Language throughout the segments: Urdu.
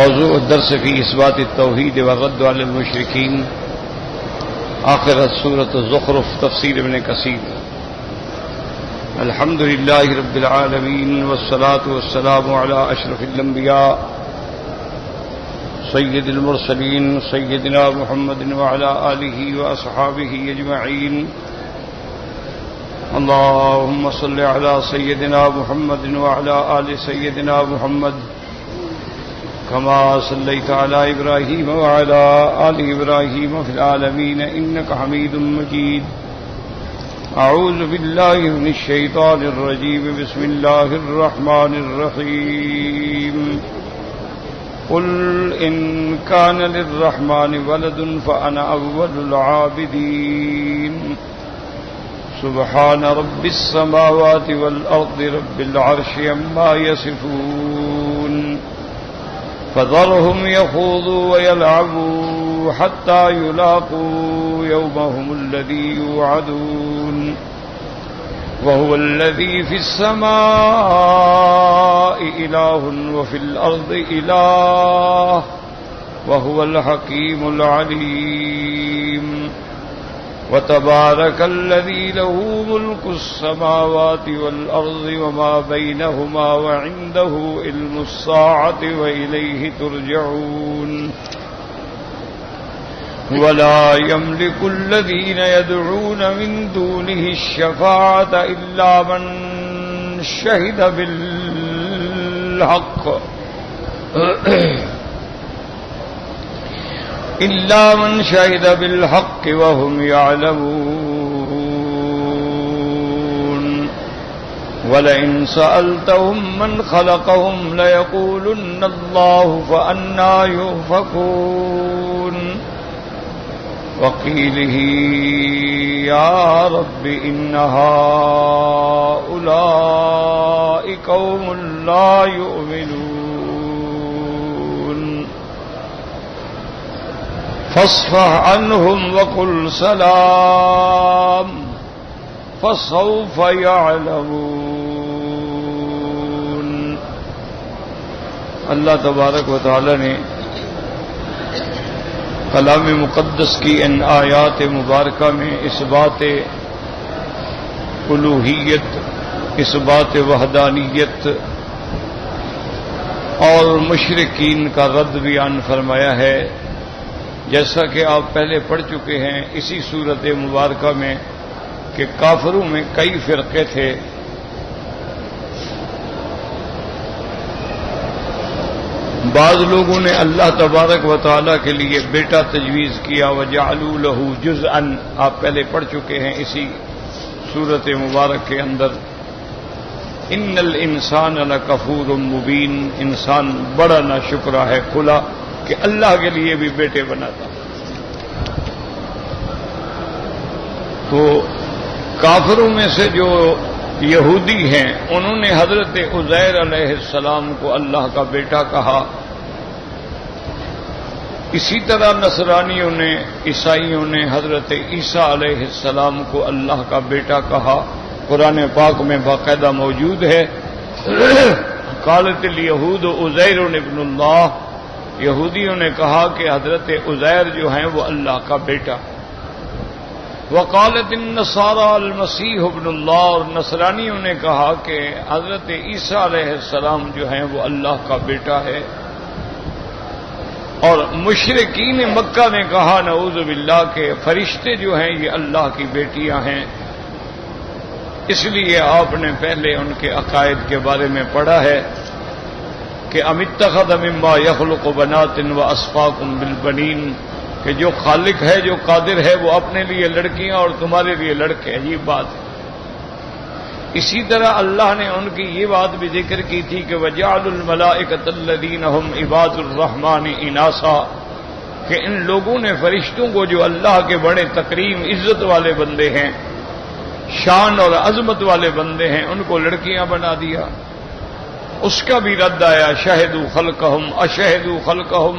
موضوع الدرس في إثبات التوحيد والرد على المشركين، آخر سورة الزخرف، تفسير ابن كثير. الحمد لله رب العالمين، والصلاة والسلام على أشرف الأنبياء سيد المرسلين سيدنا محمد وعلى آله وأصحابه أجمعين. اللهم صل على سيدنا محمد وعلى آل سيدنا محمد كما صليت على إبراهيم وعلى آل إبراهيم في العالمين إنك حميد مجيد. أعوذ بالله من الشيطان الرجيم. بسم الله الرحمن الرحيم. قل إن كان للرحمن ولد فأنا أول العابدين. سبحان رب السماوات والأرض رب العرش عما يصفون. فذرهم يخوضوا ويلعبوا حتى يلاقوا يومهم الذي يوعدون. وهو الذي في السماء إله وفي الأرض إله وهو الحكيم العليم. وتبارك الذي له ملك السماوات والأرض وما بينهما وعنده علم الساعة وإليه ترجعون. ولا يملك الذين يدعون من دونه الشفاعة إلا من شهد بالحق وهم يعلمون. ولئن سألتهم من خلقهم ليقولن الله فأنى يؤفكون. وقيله يا رب إن هؤلاء قوم لا يؤمنون. فاصفح عنهم وقل سلام فسوف يعلمون. اللہ تبارک و تعالی نے کلام مقدس کی ان آیات مبارکہ میں اس بات الوہیت، اس بات وحدانیت اور مشرکین کا رد بیان فرمایا ہے. جیسا کہ آپ پہلے پڑھ چکے ہیں اسی صورت مبارکہ میں کہ کافروں میں کئی فرقے تھے. بعض لوگوں نے اللہ تبارک و تعالیٰ کے لیے بیٹا تجویز کیا، وجعلوا له جزءا، آپ پہلے پڑھ چکے ہیں اسی صورت مبارک کے اندر. ان الانسان لکفور مبین، انسان بڑا ناشکرا ہے کھلا کہ اللہ کے لیے بھی بیٹے بناتا. تو کافروں میں سے جو یہودی ہیں انہوں نے حضرت عزیر علیہ السلام کو اللہ کا بیٹا کہا. اسی طرح نصرانیوں نے، عیسائیوں نے حضرت عیسیٰ علیہ السلام کو اللہ کا بیٹا کہا. قرآن پاک میں باقاعدہ موجود ہے. قالت الیہود عزیر ابن اللہ، یہودیوں نے کہا کہ حضرت عزیر جو ہیں وہ اللہ کا بیٹا. وقالت النصارى المسیح ابن اللہ، اور نصرانیوں نے کہا کہ حضرت عیسیٰ علیہ السلام جو ہیں وہ اللہ کا بیٹا ہے. اور مشرکین مکہ نے کہا نعوذ باللہ کہ فرشتے جو ہیں یہ اللہ کی بیٹیاں ہیں. اس لیے آپ نے پہلے ان کے عقائد کے بارے میں پڑھا ہے کہ ام اتخذ مما یخلق بنات واصفاکم بالبنین، کہ جو خالق ہے، جو قادر ہے، وہ اپنے لیے لڑکیاں اور تمہارے لیے لڑکے. عجیب بات ہے. اسی طرح اللہ نے ان کی یہ بات بھی ذکر کی تھی کہ وجعلوا الملائکۃ الذین هم عباد الرحمن اناثا، کہ ان لوگوں نے فرشتوں کو جو اللہ کے بڑے تکریم عزت والے بندے ہیں، شان اور عظمت والے بندے ہیں، ان کو لڑکیاں بنا دیا. اس کا بھی رد آیا شہدوا خلقہم اشہدوا خلقہم،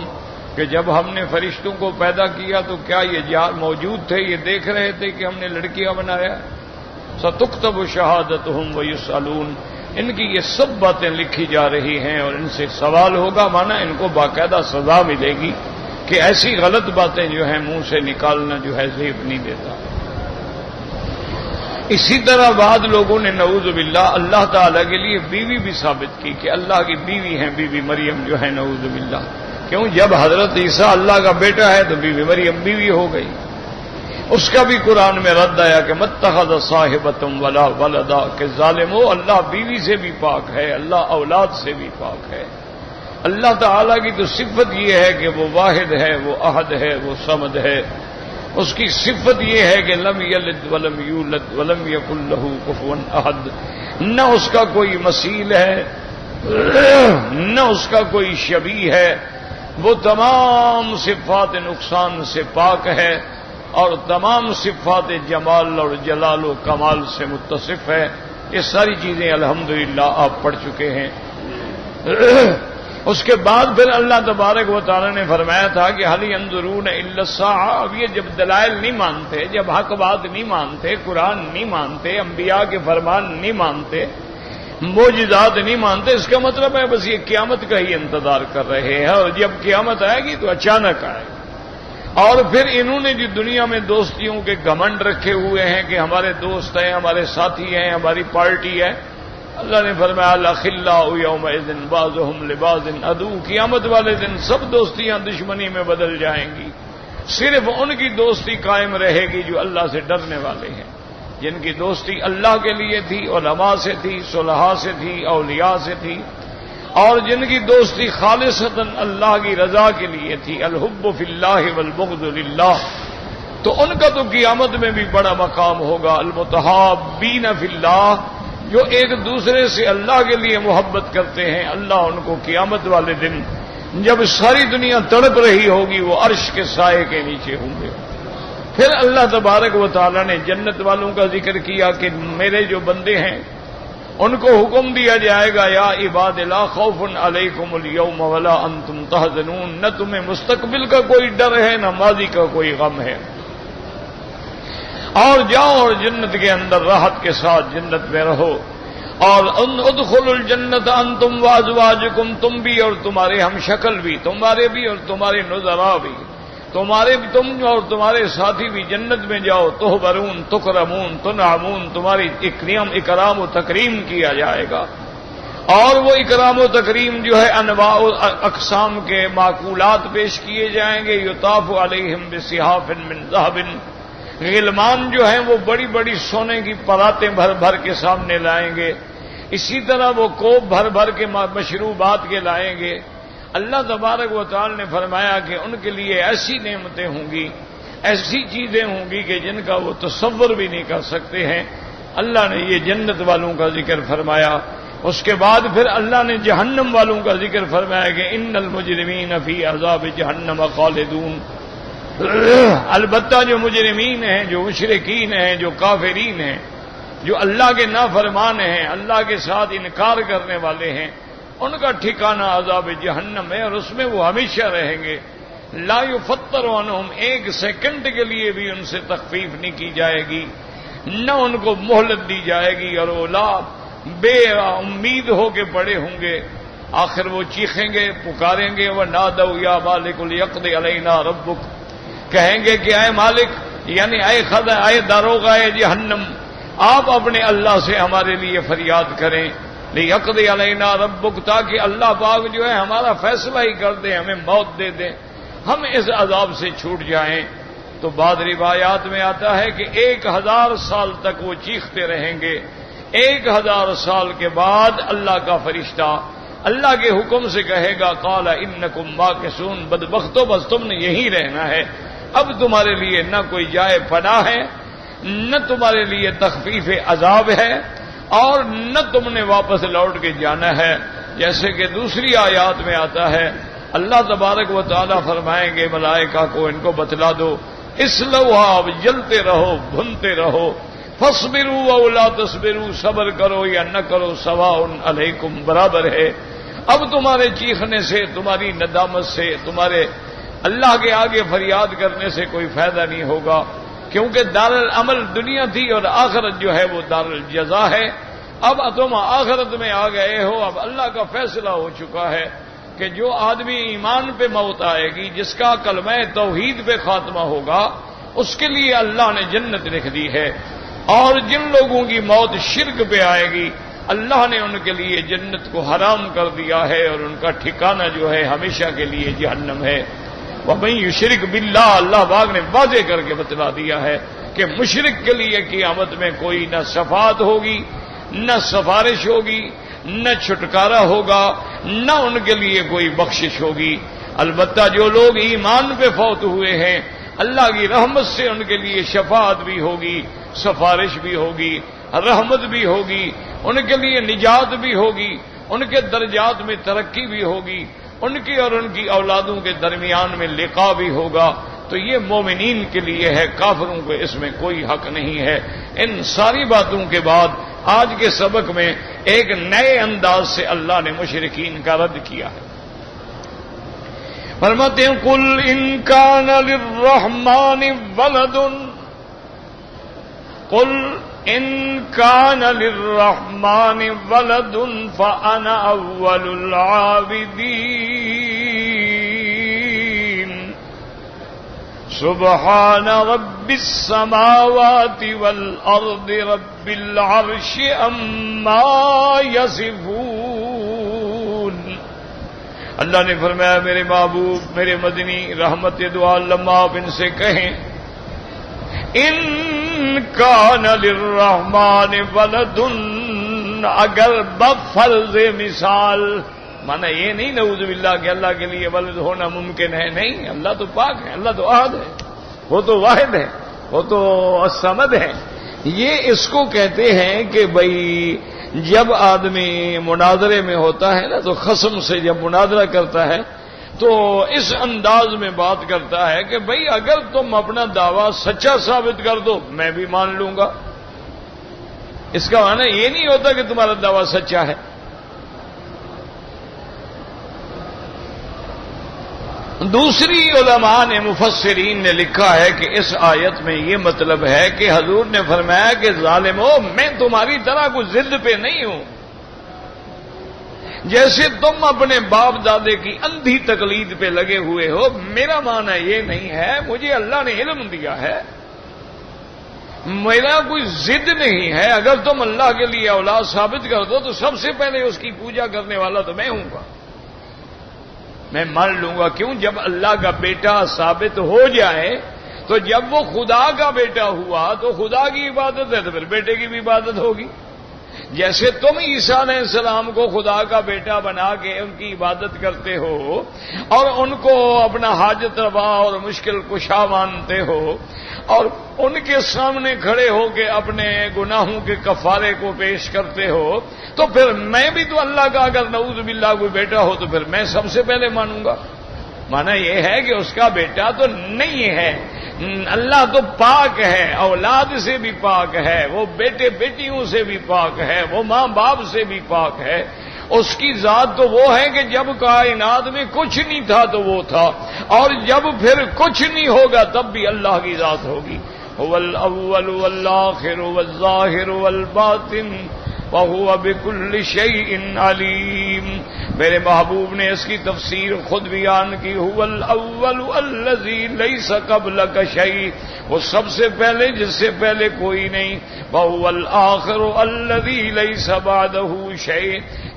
کہ جب ہم نے فرشتوں کو پیدا کیا تو کیا یہ موجود تھے، یہ دیکھ رہے تھے کہ ہم نے لڑکیاں بنایا؟ ستکتب شہادتہم ویسألون، ان کی یہ سب باتیں لکھی جا رہی ہیں اور ان سے سوال ہوگا، مانا ان کو باقاعدہ سزا ملے گی کہ ایسی غلط باتیں جو ہیں منہ سے نکالنا جو ہے زیب نہیں دیتا۔ اسی طرح بعض لوگوں نے نعوذ باللہ اللہ تعالیٰ کے لیے بیوی بھی ثابت کی کہ اللہ کی بیوی ہیں بی بی مریم جو ہے نعوذ باللہ۔ کیوں؟ جب حضرت عیسیٰ اللہ کا بیٹا ہے تو بی بی مریم بیوی ہو گئی۔ اس کا بھی قرآن میں رد آیا کہ متخذ صاحبۃ ولا ولدا، کہ ظالم ہو، اللہ بیوی سے بھی پاک ہے، اللہ اولاد سے بھی پاک ہے۔ اللہ تعالیٰ کی تو صفت یہ ہے کہ وہ واحد ہے، وہ احد ہے، وہ صمد ہے۔ اس کی صفت یہ ہے کہ لم یلد ولم یولد ولم یکن لہ کفوا احد، نہ اس کا کوئی مثیل ہے نہ اس کا کوئی شبیہ ہے، وہ تمام صفات نقصان سے پاک ہے اور تمام صفات جمال اور جلال و کمال سے متصف ہے۔ یہ ساری چیزیں الحمدللہ آپ پڑھ چکے ہیں۔ اس کے بعد پھر اللہ تبارک و تعالی نے فرمایا تھا کہ هل ينظرون الا الساعة، اب یہ جب دلائل نہیں مانتے، جب حق بات نہیں مانتے، قرآن نہیں مانتے، انبیاء کے فرمان نہیں مانتے، معجزات نہیں مانتے، اس کا مطلب ہے بس یہ قیامت کا ہی انتظار کر رہے ہیں، اور جب قیامت آئے گی تو اچانک آئے گی۔ اور پھر انہوں نے جو دنیا میں دوستیوں کے گھمنڈ رکھے ہوئے ہیں کہ ہمارے دوست ہیں، ہمارے ساتھی ہیں، ہماری پارٹی ہے، اللہ نے فرمایا الاخلاء یومئذ بعضهم لبعض عدو، قیامت والے دن سب دوستیاں دشمنی میں بدل جائیں گی، صرف ان کی دوستی قائم رہے گی جو اللہ سے ڈرنے والے ہیں، جن کی دوستی اللہ کے لیے تھی، علماء سے تھی، صلحاء سے تھی، اولیاء سے تھی، اور جن کی دوستی خالصتاً اللہ کی رضا کے لیے تھی، الحب فی اللہ والبغض للہ، تو ان کا تو قیامت میں بھی بڑا مقام ہوگا۔ المتحابین فی اللہ، جو ایک دوسرے سے اللہ کے لیے محبت کرتے ہیں، اللہ ان کو قیامت والے دن جب ساری دنیا تڑپ رہی ہوگی وہ عرش کے سائے کے نیچے ہوں گے۔ پھر اللہ تبارک و تعالی نے جنت والوں کا ذکر کیا کہ میرے جو بندے ہیں ان کو حکم دیا جائے گا یا عباد لا خوف علیکم اليوم ولا انتم تحزنون، نہ تمہیں مستقبل کا کوئی ڈر ہے نہ ماضی کا کوئی غم ہے، اور جاؤ اور جنت کے اندر راحت کے ساتھ جنت میں رہو، اور ادخلوا الجنت انتم وازواجکم، تم بھی اور تمہارے ہم شکل بھی، تمہارے بھی اور تمہارے نظراء بھی، تم اور تمہارے ساتھی بھی جنت میں جاؤ، تحبرون تکرمون تنعمون، تمہاری اکرام و تکریم کیا جائے گا، اور وہ اکرام و تکریم جو ہے انواع و اقسام کے معقولات پیش کیے جائیں گے، یطاف علیہم بصحاف من ذهب، غلمان جو ہیں وہ بڑی بڑی سونے کی پراتیں بھر بھر کے سامنے لائیں گے، اسی طرح وہ کوپ بھر بھر کے مشروبات کے لائیں گے۔ اللہ تبارک و تعالی نے فرمایا کہ ان کے لیے ایسی نعمتیں ہوں گی، ایسی چیزیں ہوں گی کہ جن کا وہ تصور بھی نہیں کر سکتے ہیں۔ اللہ نے یہ جنت والوں کا ذکر فرمایا۔ اس کے بعد پھر اللہ نے جہنم والوں کا ذکر فرمایا کہ ان المجرمین فی عذاب جہنم خالدون، البتہ جو مجرمین ہیں، جو مشرکین ہیں، جو کافرین ہیں، جو اللہ کے نافرمان ہیں، اللہ کے ساتھ انکار کرنے والے ہیں، ان کا ٹھکانہ عذاب جہنم ہے، اور اس میں وہ ہمیشہ رہیں گے۔ لا یفتر عنہم، ایک سیکنڈ کے لیے بھی ان سے تخفیف نہیں کی جائے گی، نہ ان کو مہلت دی جائے گی، اور وہ بے امید ہو کے پڑے ہوں گے۔ آخر وہ چیخیں گے، پکاریں گے، وَنَادَوْا يَا مَالِكُ لِيَقْضِ عَلَيْنَا رَبُّكَ، کہیں گے کہ اے مالک، یعنی اے داروغہ جہنم، آپ اپنے اللہ سے ہمارے لیے فریاد کریں، لِيَقْضِ عَلَيْنَا رَبُّكَ، تاکہ اللہ پاک جو ہے ہمارا فیصلہ ہی کر دیں، ہمیں موت دے دیں، ہم اس عذاب سے چھوٹ جائیں۔ تو بعض روایات میں آتا ہے کہ 1000 سال تک وہ چیختے رہیں گے، 1000 سال کے بعد اللہ کا فرشتہ اللہ کے حکم سے کہے گا قال انکم ماکثون، بدبختو بس تم نے یہی رہنا ہے، اب تمہارے لیے نہ کوئی جائے پناہ ہے، نہ تمہارے لیے تخفیف عذاب ہے، اور نہ تم نے واپس لوٹ کے جانا ہے۔ جیسے کہ دوسری آیات میں آتا ہے، اللہ تبارک و تعالیٰ فرمائیں گے ملائکہ کو ان کو بتلا دو، اصلوہا، اب جلتے رہو، بھنتے رہو، فاصبروا او لا تصبروا، صبر کرو یا نہ کرو، سواء علیکم، برابر ہے۔ اب تمہارے چیخنے سے، تمہاری ندامت سے، تمہارے اللہ کے آگے فریاد کرنے سے کوئی فائدہ نہیں ہوگا، کیونکہ دار العمل دنیا تھی اور آخرت جو ہے وہ دار الجزا ہے۔ اب تم آخرت میں آ گئے ہو، اب اللہ کا فیصلہ ہو چکا ہے کہ جو آدمی ایمان پہ موت آئے گی، جس کا کلمہ توحید پہ خاتمہ ہوگا، اس کے لیے اللہ نے جنت لکھ دی ہے، اور جن لوگوں کی موت شرک پہ آئے گی اللہ نے ان کے لیے جنت کو حرام کر دیا ہے، اور ان کا ٹھکانہ جو ہے ہمیشہ کے لیے جہنم ہے۔ وَمَن يُشْرِكْ بِاللَّهِ، اللہ پاک نے واضح کر کے بتلا دیا ہے کہ مشرک کے لیے قیامت میں کوئی نہ شفاعت ہوگی، نہ سفارش ہوگی، نہ چھٹکارا ہوگا، نہ ان کے لیے کوئی بخشش ہوگی۔ البتہ جو لوگ ایمان پہ فوت ہوئے ہیں، اللہ کی رحمت سے ان کے لیے شفاعت بھی ہوگی، سفارش بھی ہوگی، رحمت بھی ہوگی، ان کے لیے نجات بھی ہوگی، ان کے درجات میں ترقی بھی ہوگی، ان کی اور ان کی اولادوں کے درمیان میں لقاء بھی ہوگا۔ تو یہ مومنین کے لیے ہے، کافروں کو اس میں کوئی حق نہیں ہے۔ ان ساری باتوں کے بعد آج کے سبق میں ایک نئے انداز سے اللہ نے مشرکین کا رد کیا ہے۔ فرماتے ہیں قل ان کان للرحمن ولد، قل ان کان للرحمن ولد فانا اول العابدین سبحان رب السماوات والارض رب العرش عما یصفون۔ اللہ نے فرمایا میرے محبوب، میرے مدنی رحمت دو عالم، آپ ان سے کہیں ان کان للرحمن ولد، اگر بفرض مثال، مانا یہ نہیں نعوذ باللہ کہ اللہ کے لیے ولد ہونا ممکن ہے، نہیں، اللہ تو پاک ہے، اللہ تو احد ہے، وہ تو واحد ہے، وہ تو الصمد ہے۔ یہ اس کو کہتے ہیں کہ بھئی جب آدمی مناظرے میں ہوتا ہے نا تو خصم سے جب مناظرہ کرتا ہے تو اس انداز میں بات کرتا ہے کہ بھئی اگر تم اپنا دعویٰ سچا ثابت کر دو میں بھی مان لوں گا۔ اس کا معنی یہ نہیں ہوتا کہ تمہارا دعویٰ سچا ہے۔ دوسری علماء نے مفسرین نے لکھا ہے کہ اس آیت میں یہ مطلب ہے کہ حضور نے فرمایا کہ ظالمو میں تمہاری طرح کوئی ضد پہ نہیں ہوں، جیسے تم اپنے باپ دادے کی اندھی تقلید پہ لگے ہوئے ہو، میرا معنی یہ نہیں ہے، مجھے اللہ نے علم دیا ہے، میرا کوئی ضد نہیں ہے۔ اگر تم اللہ کے لیے اولاد ثابت کر دو تو سب سے پہلے اس کی پوجا کرنے والا تو میں ہوں گا، میں مان لوں گا۔ کیوں؟ جب اللہ کا بیٹا ثابت ہو جائے تو جب وہ خدا کا بیٹا ہوا تو خدا کی عبادت ہے تو پھر بیٹے کی بھی عبادت ہوگی۔ جیسے تم عیسیٰ علیہ السلام کو خدا کا بیٹا بنا کے ان کی عبادت کرتے ہو اور ان کو اپنا حاجت روا اور مشکل کشا مانتے ہو اور ان کے سامنے کھڑے ہو کے اپنے گناہوں کے کفارے کو پیش کرتے ہو، تو پھر میں بھی تو اللہ کا اگر نعوذ باللہ کوئی بیٹا ہو تو پھر میں سب سے پہلے مانوں گا۔ مانا یہ ہے کہ اس کا بیٹا تو نہیں ہے، اللہ تو پاک ہے، اولاد سے بھی پاک ہے، وہ بیٹے بیٹیوں سے بھی پاک ہے، وہ ماں باپ سے بھی پاک ہے۔ اس کی ذات تو وہ ہے کہ جب کائنات میں کچھ نہیں تھا تو وہ تھا، اور جب پھر کچھ نہیں ہوگا تب بھی اللہ کی ذات ہوگی۔ هو الاول والآخر والظاہر والباطن وَهُوَ بِكُلِّ شَيْءٍ عَلِيمٌ۔ میرے محبوب نے اس کی تفسیر خود بیان کی، هُوَ الْأَوَّلُ الَّذِي لَيْسَ قَبْلَكَ شَيْءٌ، وہ سب سے پہلے جس سے پہلے کوئی نہیں، وَهُوَ الْآخِرُ الَّذِي لَيْسَ بَعْدَهُ شَيْءٌ،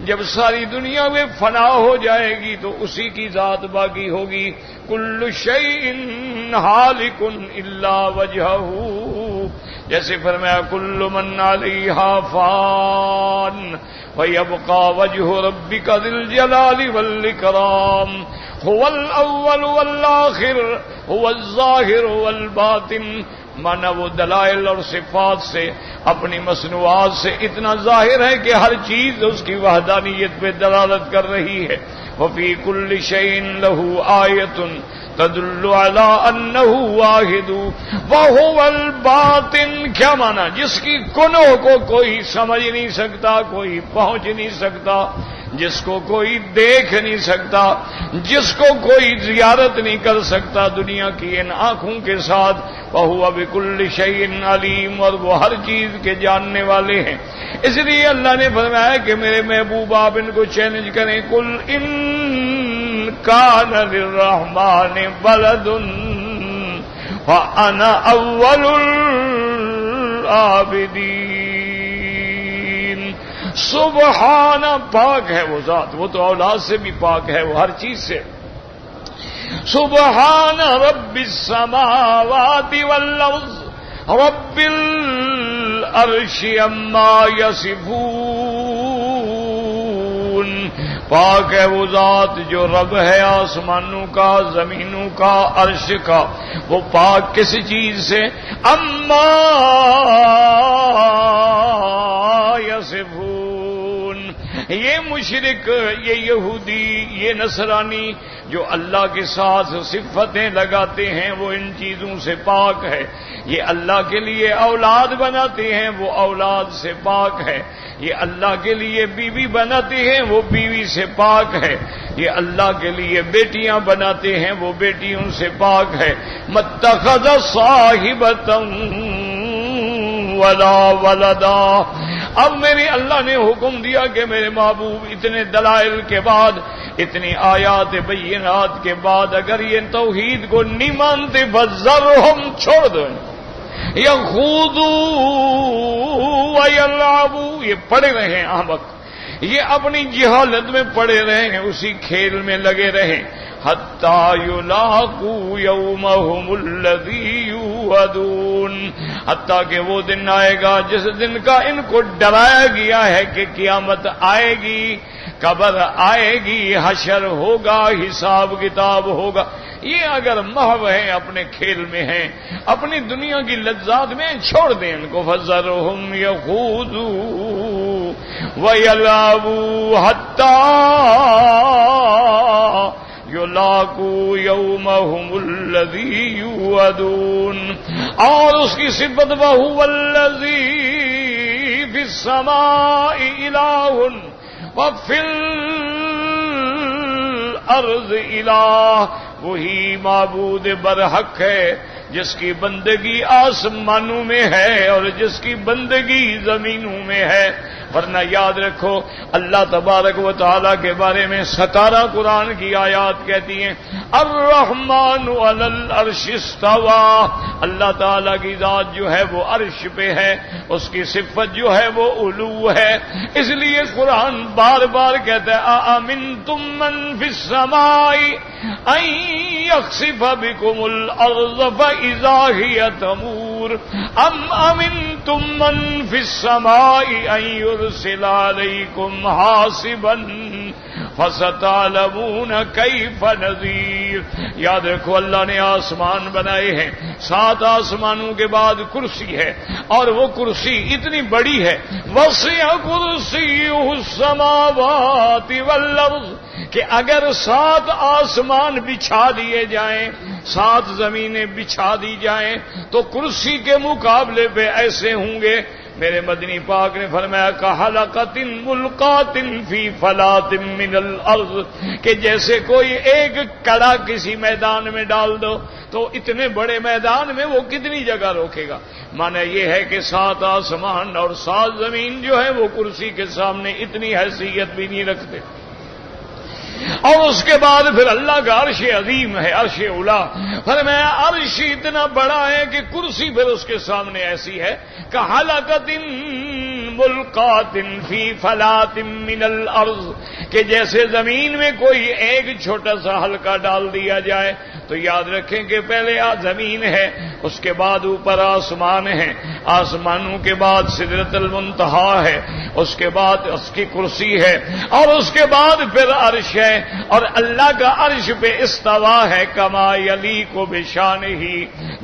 جب ساری دنیا میں فنا ہو جائے گی تو اسی کی ذات باقی ہوگی۔ كُلُّ شَيْءٍ هَالِكٌ إِلَّا وَجْهَهُ، جیسے فرمایا کل من علیہا فان ویبقى وجہ ربک ذی الجلال والاکرام۔ هو الاول والآخر هو الظاہر والباطن، مانا وہ دلائل اور صفات سے اپنی مصنوعات سے اتنا ظاہر ہے کہ ہر چیز اس کی وحدانیت پہ دلالت کر رہی ہے۔ وفی کل شیء لہ آیۃ تدل علی انہ واحد وہو الباطن، کیا مانا؟ جس کی کنوں کو کوئی سمجھ نہیں سکتا، کوئی پہنچ نہیں سکتا، جس کو کوئی دیکھ نہیں سکتا، جس کو کوئی زیارت نہیں کر سکتا دنیا کی ان آنکھوں کے ساتھ، وَهُوَ بِكُلِّ شَيْءٍ عَلِيمٌ، اور وہ ہر چیز کے جاننے والے ہیں۔ اس لیے اللہ نے فرمایا کہ میرے محبوب آپ ان کو چیلنج کریں، قُلْ إِن كَانَ لِلرَّحْمَٰنِ وَلَدٌ فَأَنَا أَوَّلُ الْعَابِدِينَ۔ سبحان، پاک ہے وہ ذات، وہ تو اولاد سے بھی پاک ہے، وہ ہر چیز سے۔ سبحان رب السماوات والارض رب العرش عما یصفون۔ پاک ہے وہ ذات جو رب ہے آسمانوں کا، زمینوں کا، عرش کا، وہ پاک کس چیز سے؟ عما یصفون۔ یہ مشرک، یہ یہودی، یہ نصرانی جو اللہ کے ساتھ صفتیں لگاتے ہیں وہ ان چیزوں سے پاک ہے۔ یہ اللہ کے لیے اولاد بناتے ہیں، وہ اولاد سے پاک ہے۔ یہ اللہ کے لیے بیوی بناتے ہیں، وہ بیوی سے پاک ہے۔ یہ اللہ کے لیے بیٹیاں بناتے ہیں، وہ بیٹیوں سے پاک ہے۔ متخذ صاحبۃ ولا ولدا۔ اب میرے اللہ نے حکم دیا کہ میرے محبوب اتنے دلائل کے بعد، اتنی آیات بینات کے بعد اگر یہ توحید کو نہیں مانتے فذرہم، چھوڑ دو، یخوضوا ویلعبوا، یہ پڑے رہیں احمق، یہ اپنی جہالت میں پڑے رہیں، اسی کھیل میں لگے رہیں، حتی یلاقوا یومہم الذی یوعدون، حتیٰ کہ وہ دن آئے گا جس دن کا ان کو ڈرایا گیا ہے کہ قیامت آئے گی، قبر آئے گی، حشر ہوگا، حساب کتاب ہوگا۔ یہ اگر محو ہیں، اپنے کھیل میں ہیں، اپنی دنیا کی لذات میں، چھوڑ دیں ان کو۔ فذرہم یخوضوا ویلعبوا حتی یلاقوا یومہم الذی یوعدون۔ اور اس کی صفت وہو الذی فی السماء الہ وفی الارض الہ، وہی معبود برحق ہے جس کی بندگی آسمانوں میں ہے اور جس کی بندگی زمینوں میں ہے۔ ورنہ یاد رکھو اللہ تبارک و تعالیٰ کے بارے میں 17 قرآن کی آیات کہتی ہیں الرحمن علی العرش استوى، اللہ تعالیٰ کی ذات جو ہے وہ عرش پہ ہے، اس کی صفت جو ہے وہ علو ہے۔ اس لیے قرآن بار بار کہتا ہے اَأَمِنْتُم مَّن فِي السَّمَاءِ أَن يَخْسِفَ بِكُمُ الْأَرْضَ فَإِذَا هِيَ تَمُورُ أَمْ أَمِنْتُم مَّن فِي السَّمَاءِ أَن يُرْسِلَ عَلَيْكُمْ حَاصِبًا فَسَتَعْلَمُونَ كَيْفَ نَذِيرٌ۔ یاد رکھو اللہ نے آسمان بنائے ہیں، 7 آسمانوں کے بعد کرسی ہے، اور وہ کرسی اتنی بڑی ہے، وَسِعَ كُرْسِيُّهُ السَّمَاوَاتِ وَالْأَرْضِ، کہ اگر 7 آسمان بچھا دیے جائیں، 7 زمینیں بچھا دی جائیں تو کرسی کے مقابلے پہ ایسے ہوں گے۔ میرے مدنی پاک نے فرمایا کحلقۃ ملقاۃ فی فلاۃ من الارض، کہ جیسے کوئی ایک کڑا کسی میدان میں ڈال دو تو اتنے بڑے میدان میں وہ کتنی جگہ روکے گا۔ معنی یہ ہے کہ 7 آسمان اور 7 زمین جو ہے وہ کرسی کے سامنے اتنی حیثیت بھی نہیں رکھتے۔ اور اس کے بعد پھر اللہ کا عرش عظیم ہے، عرش اولا، فرمایا عرش اتنا بڑا ہے کہ کرسی پھر اس کے سامنے ایسی ہے کحلقۃ ملقاۃ فی فلاۃ من الارض، کہ جیسے زمین میں کوئی ایک چھوٹا سا حلقہ ڈال دیا جائے تو یاد رکھیں کہ پہلے زمین ہے، اس کے بعد اوپر آسمان ہے، آسمانوں کے بعد سدرۃ المنتہا ہے، اس کے بعد اس کی کرسی ہے، اور اس کے بعد پھر عرش ہے، اور اللہ کا عرش پہ استوا ہے کما یلیق بشانہ،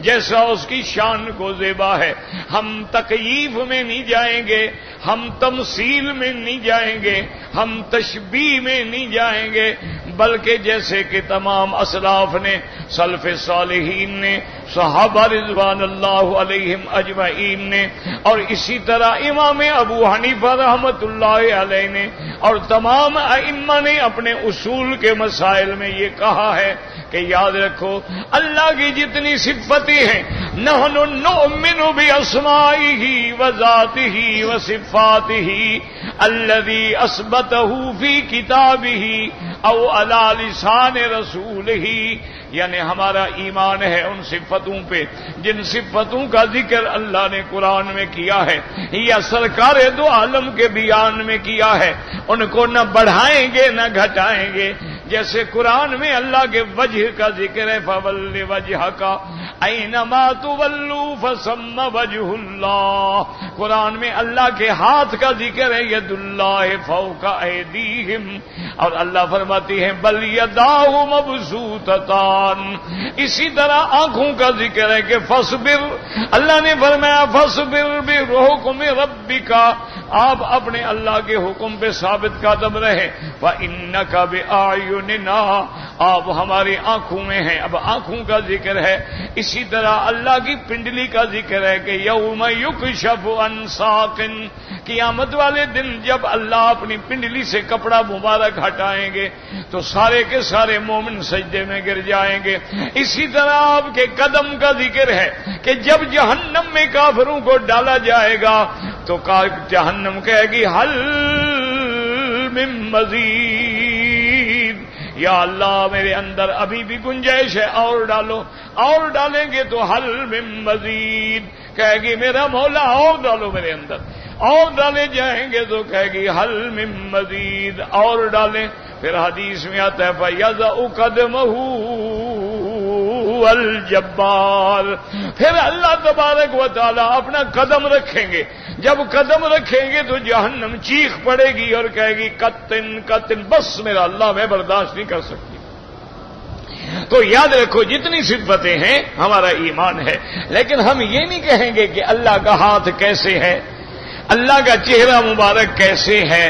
جیسا اس کی شان کو زیبا ہے۔ ہم تکییف میں نہیں جائیں گے، ہم تمثیل میں نہیں جائیں گے، ہم تشبیہ میں نہیں جائیں گے، بلکہ جیسے کہ تمام اسلاف نے، سلف صالحین نے، صحابہ رضوان اللہ علیہم اجمعین نے، اور اسی طرح امام ابو حنیفہ رحمت اللہ علیہ نے اور تمام ائمہ نے اپنے اصول کے مسائل میں یہ کہا ہے کہ یاد رکھو اللہ کی جتنی صفتیں ہیں نحن نؤمن باسمائہ وذاتہ وصفاتہ الذی اثبتہ فی کتابہ او علی لسان رسولہ، یعنی ہمارا ایمان ہے ان صفتوں پہ جن صفتوں کا ذکر اللہ نے قرآن میں کیا ہے یا سرکار دو عالم کے بیان میں کیا ہے، ان کو نہ بڑھائیں گے نہ گھٹائیں گے۔ جیسے قرآن میں اللہ کے وجہ کا ذکر ہے فَوَلِّ وَجْهَكَ أَيْنَمَا تُوَلُّوا فَثَمَّ وَجْهُ اللَّهِ، قرآن میں اللہ کے ہاتھ کا ذکر ہے ید اللہ فوق ایدیہم، اور اللہ فرماتی ہے بل یداہ مبسوطتان۔ اسی طرح آنکھوں کا ذکر ہے کہ فصبر، اللہ نے فرمایا فصبر بحکم ربک، آپ اپنے اللہ کے حکم پہ ثابت قدم رہیں، وَإِنَّكَ بِأَعْيُنِنَا، آپ ہماری آنکھوں میں ہیں۔ اب آنکھوں کا ذکر ہے، اسی طرح اللہ کی پنڈلی کا ذکر ہے کہ یوم یکشف عن ساق، قیامت والے دن جب اللہ اپنی پنڈلی سے کپڑا مبارک ہٹائیں گے تو سارے کے سارے مومن سجدے میں گر جائیں گے۔ اسی طرح آپ کے قدم کا ذکر ہے کہ جب جہنم میں کافروں کو ڈالا جائے گا تو جہنم کہے گی حل من مزید، یا اللہ میرے اندر ابھی بھی گنجائش ہے اور ڈالو، اور ڈالیں گے تو حل من مزید، کہے گی میرا مولا اور ڈالو میرے اندر، اور ڈالے جائیں گے تو کہے گی حل من مزید، اور ڈالیں۔ پھر حدیث میں آتا ہے فَيَضَعُ قَدْمَهُ الجبار، پھر اللہ تبارک و تعالی اپنا قدم رکھیں گے، جب قدم رکھیں گے تو جہنم چیخ پڑے گی اور کہے گی قطن قطن، بس میرا اللہ میں برداشت نہیں کر سکتی۔ تو یاد رکھو جتنی صفتیں ہیں ہمارا ایمان ہے، لیکن ہم یہ نہیں کہیں گے کہ اللہ کا ہاتھ کیسے ہے، اللہ کا چہرہ مبارک کیسے ہے،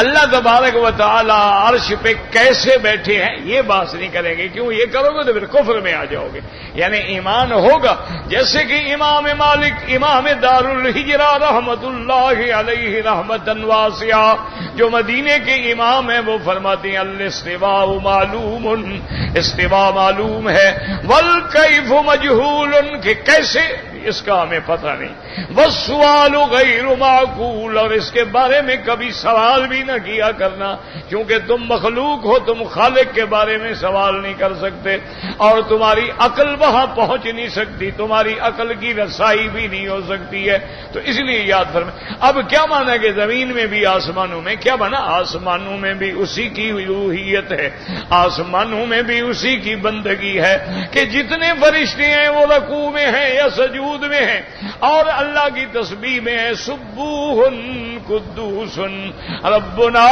اللہ تبارک و تعالی عرش پہ کیسے بیٹھے ہیں، یہ بات نہیں کریں گے، کیوں یہ کرو گے تو پھر کفر میں آ جاؤ گے۔ یعنی ایمان ہوگا جیسے کہ امام مالک امام دار الہجرہ رحمت اللہ علیہ رحمتاً واسعہ جو مدینے کے امام ہیں وہ فرماتے ہیں الاستواء معلوم، استواء معلوم ہے، والکیف مجہول، کہ کیسے اس کا ہمیں پتہ نہیں، والسؤال غیر معقول، اور اس کے بارے میں کبھی سوال بھی نہ کیا کرنا، کیونکہ تم مخلوق ہو، تم خالق کے بارے میں سوال نہیں کر سکتے، اور تمہاری عقل وہاں پہنچ نہیں سکتی، تمہاری عقل کی رسائی بھی نہیں ہو سکتی ہے۔ تو اس لیے یاد فرمائیں۔ اب کیا مانا کہ زمین میں بھی آسمانوں میں، کیا بنا آسمانوں میں بھی اسی کی الوہیت ہے، آسمانوں میں بھی اسی کی بندگی ہے کہ جتنے فرشتے ہیں وہ رکوع میں ہیں یا سجود میں ہیں اور اللہ کی تسبیح میں ہے، سبوح قدوس ربنا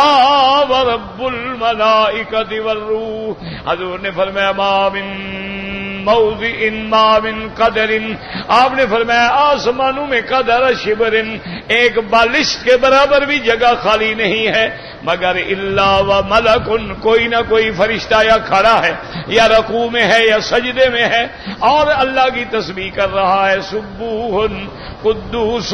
ورب الملائکۃ والروح۔ حضور نے فرمایا ما من موضع ما من قدر، آپ نے فرمایا آسمانوں میں قدر شبر، ایک بالشت کے برابر بھی جگہ خالی نہیں ہے مگر الا و ملک، کوئی نہ کوئی فرشتہ یا کھڑا ہے یا رکوع میں ہے یا سجدے میں ہے اور اللہ کی تسبیح کر رہا ہے، سبوح قدوس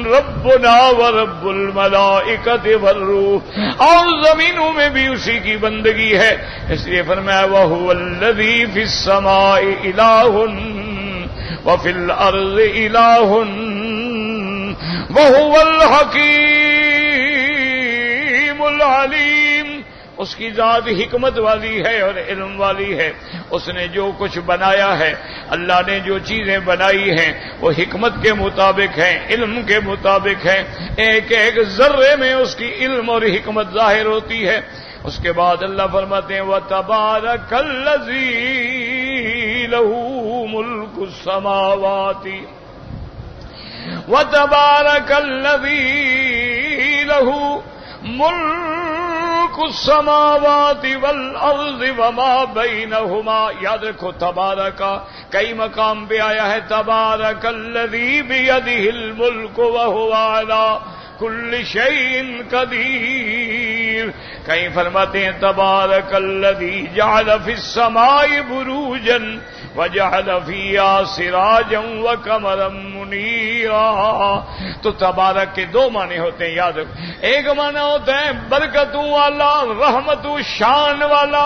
ربنا ورب الملائکۃ والروح، اور زمینوں میں بھی اسی کی بندگی ہے، اس لیے فرمایا وَهُوَ الَّذِي فِي السَّمَاءِ إِلَٰهٌ وَفِي الْأَرْضِ إِلَٰهٌ وَهُوَ الْحَكِيمُ الْعَلِيمُ۔ اس کی ذات حکمت والی ہے اور علم والی ہے، اس نے جو کچھ بنایا ہے، اللہ نے جو چیزیں بنائی ہیں وہ حکمت کے مطابق ہیں، علم کے مطابق ہیں، ایک ایک ذرے میں اس کی علم اور حکمت ظاہر ہوتی ہے۔ اس کے بعد اللہ فرماتے ہیں وَتَبَارَكَ الَّذِي لَهُ مُلْكُ السَّمَاوَاتِ وَتَبَارَكَ الَّذِي لَهُ مُلْكُ السَّمَاوَاتِ وَالْأَرْضِ وَمَا بَيْنَهُمَا۔ یاد رکھو تبارک کئی مقام پہ آیا ہے، تبارک الذی بیدہ الملک وہو علی کل شیء قدیر، منیر. کہیں فرماتے ہیں تبارک الذی جعل فی السماء بروجا وجعل فیہا سراجا وقمرا منیرا. تو تبارک کے دو معنی ہوتے ہیں، یاد رکھو. ایک معنی ہوتا ہے برکتوں والا، رحمتوں شان والا،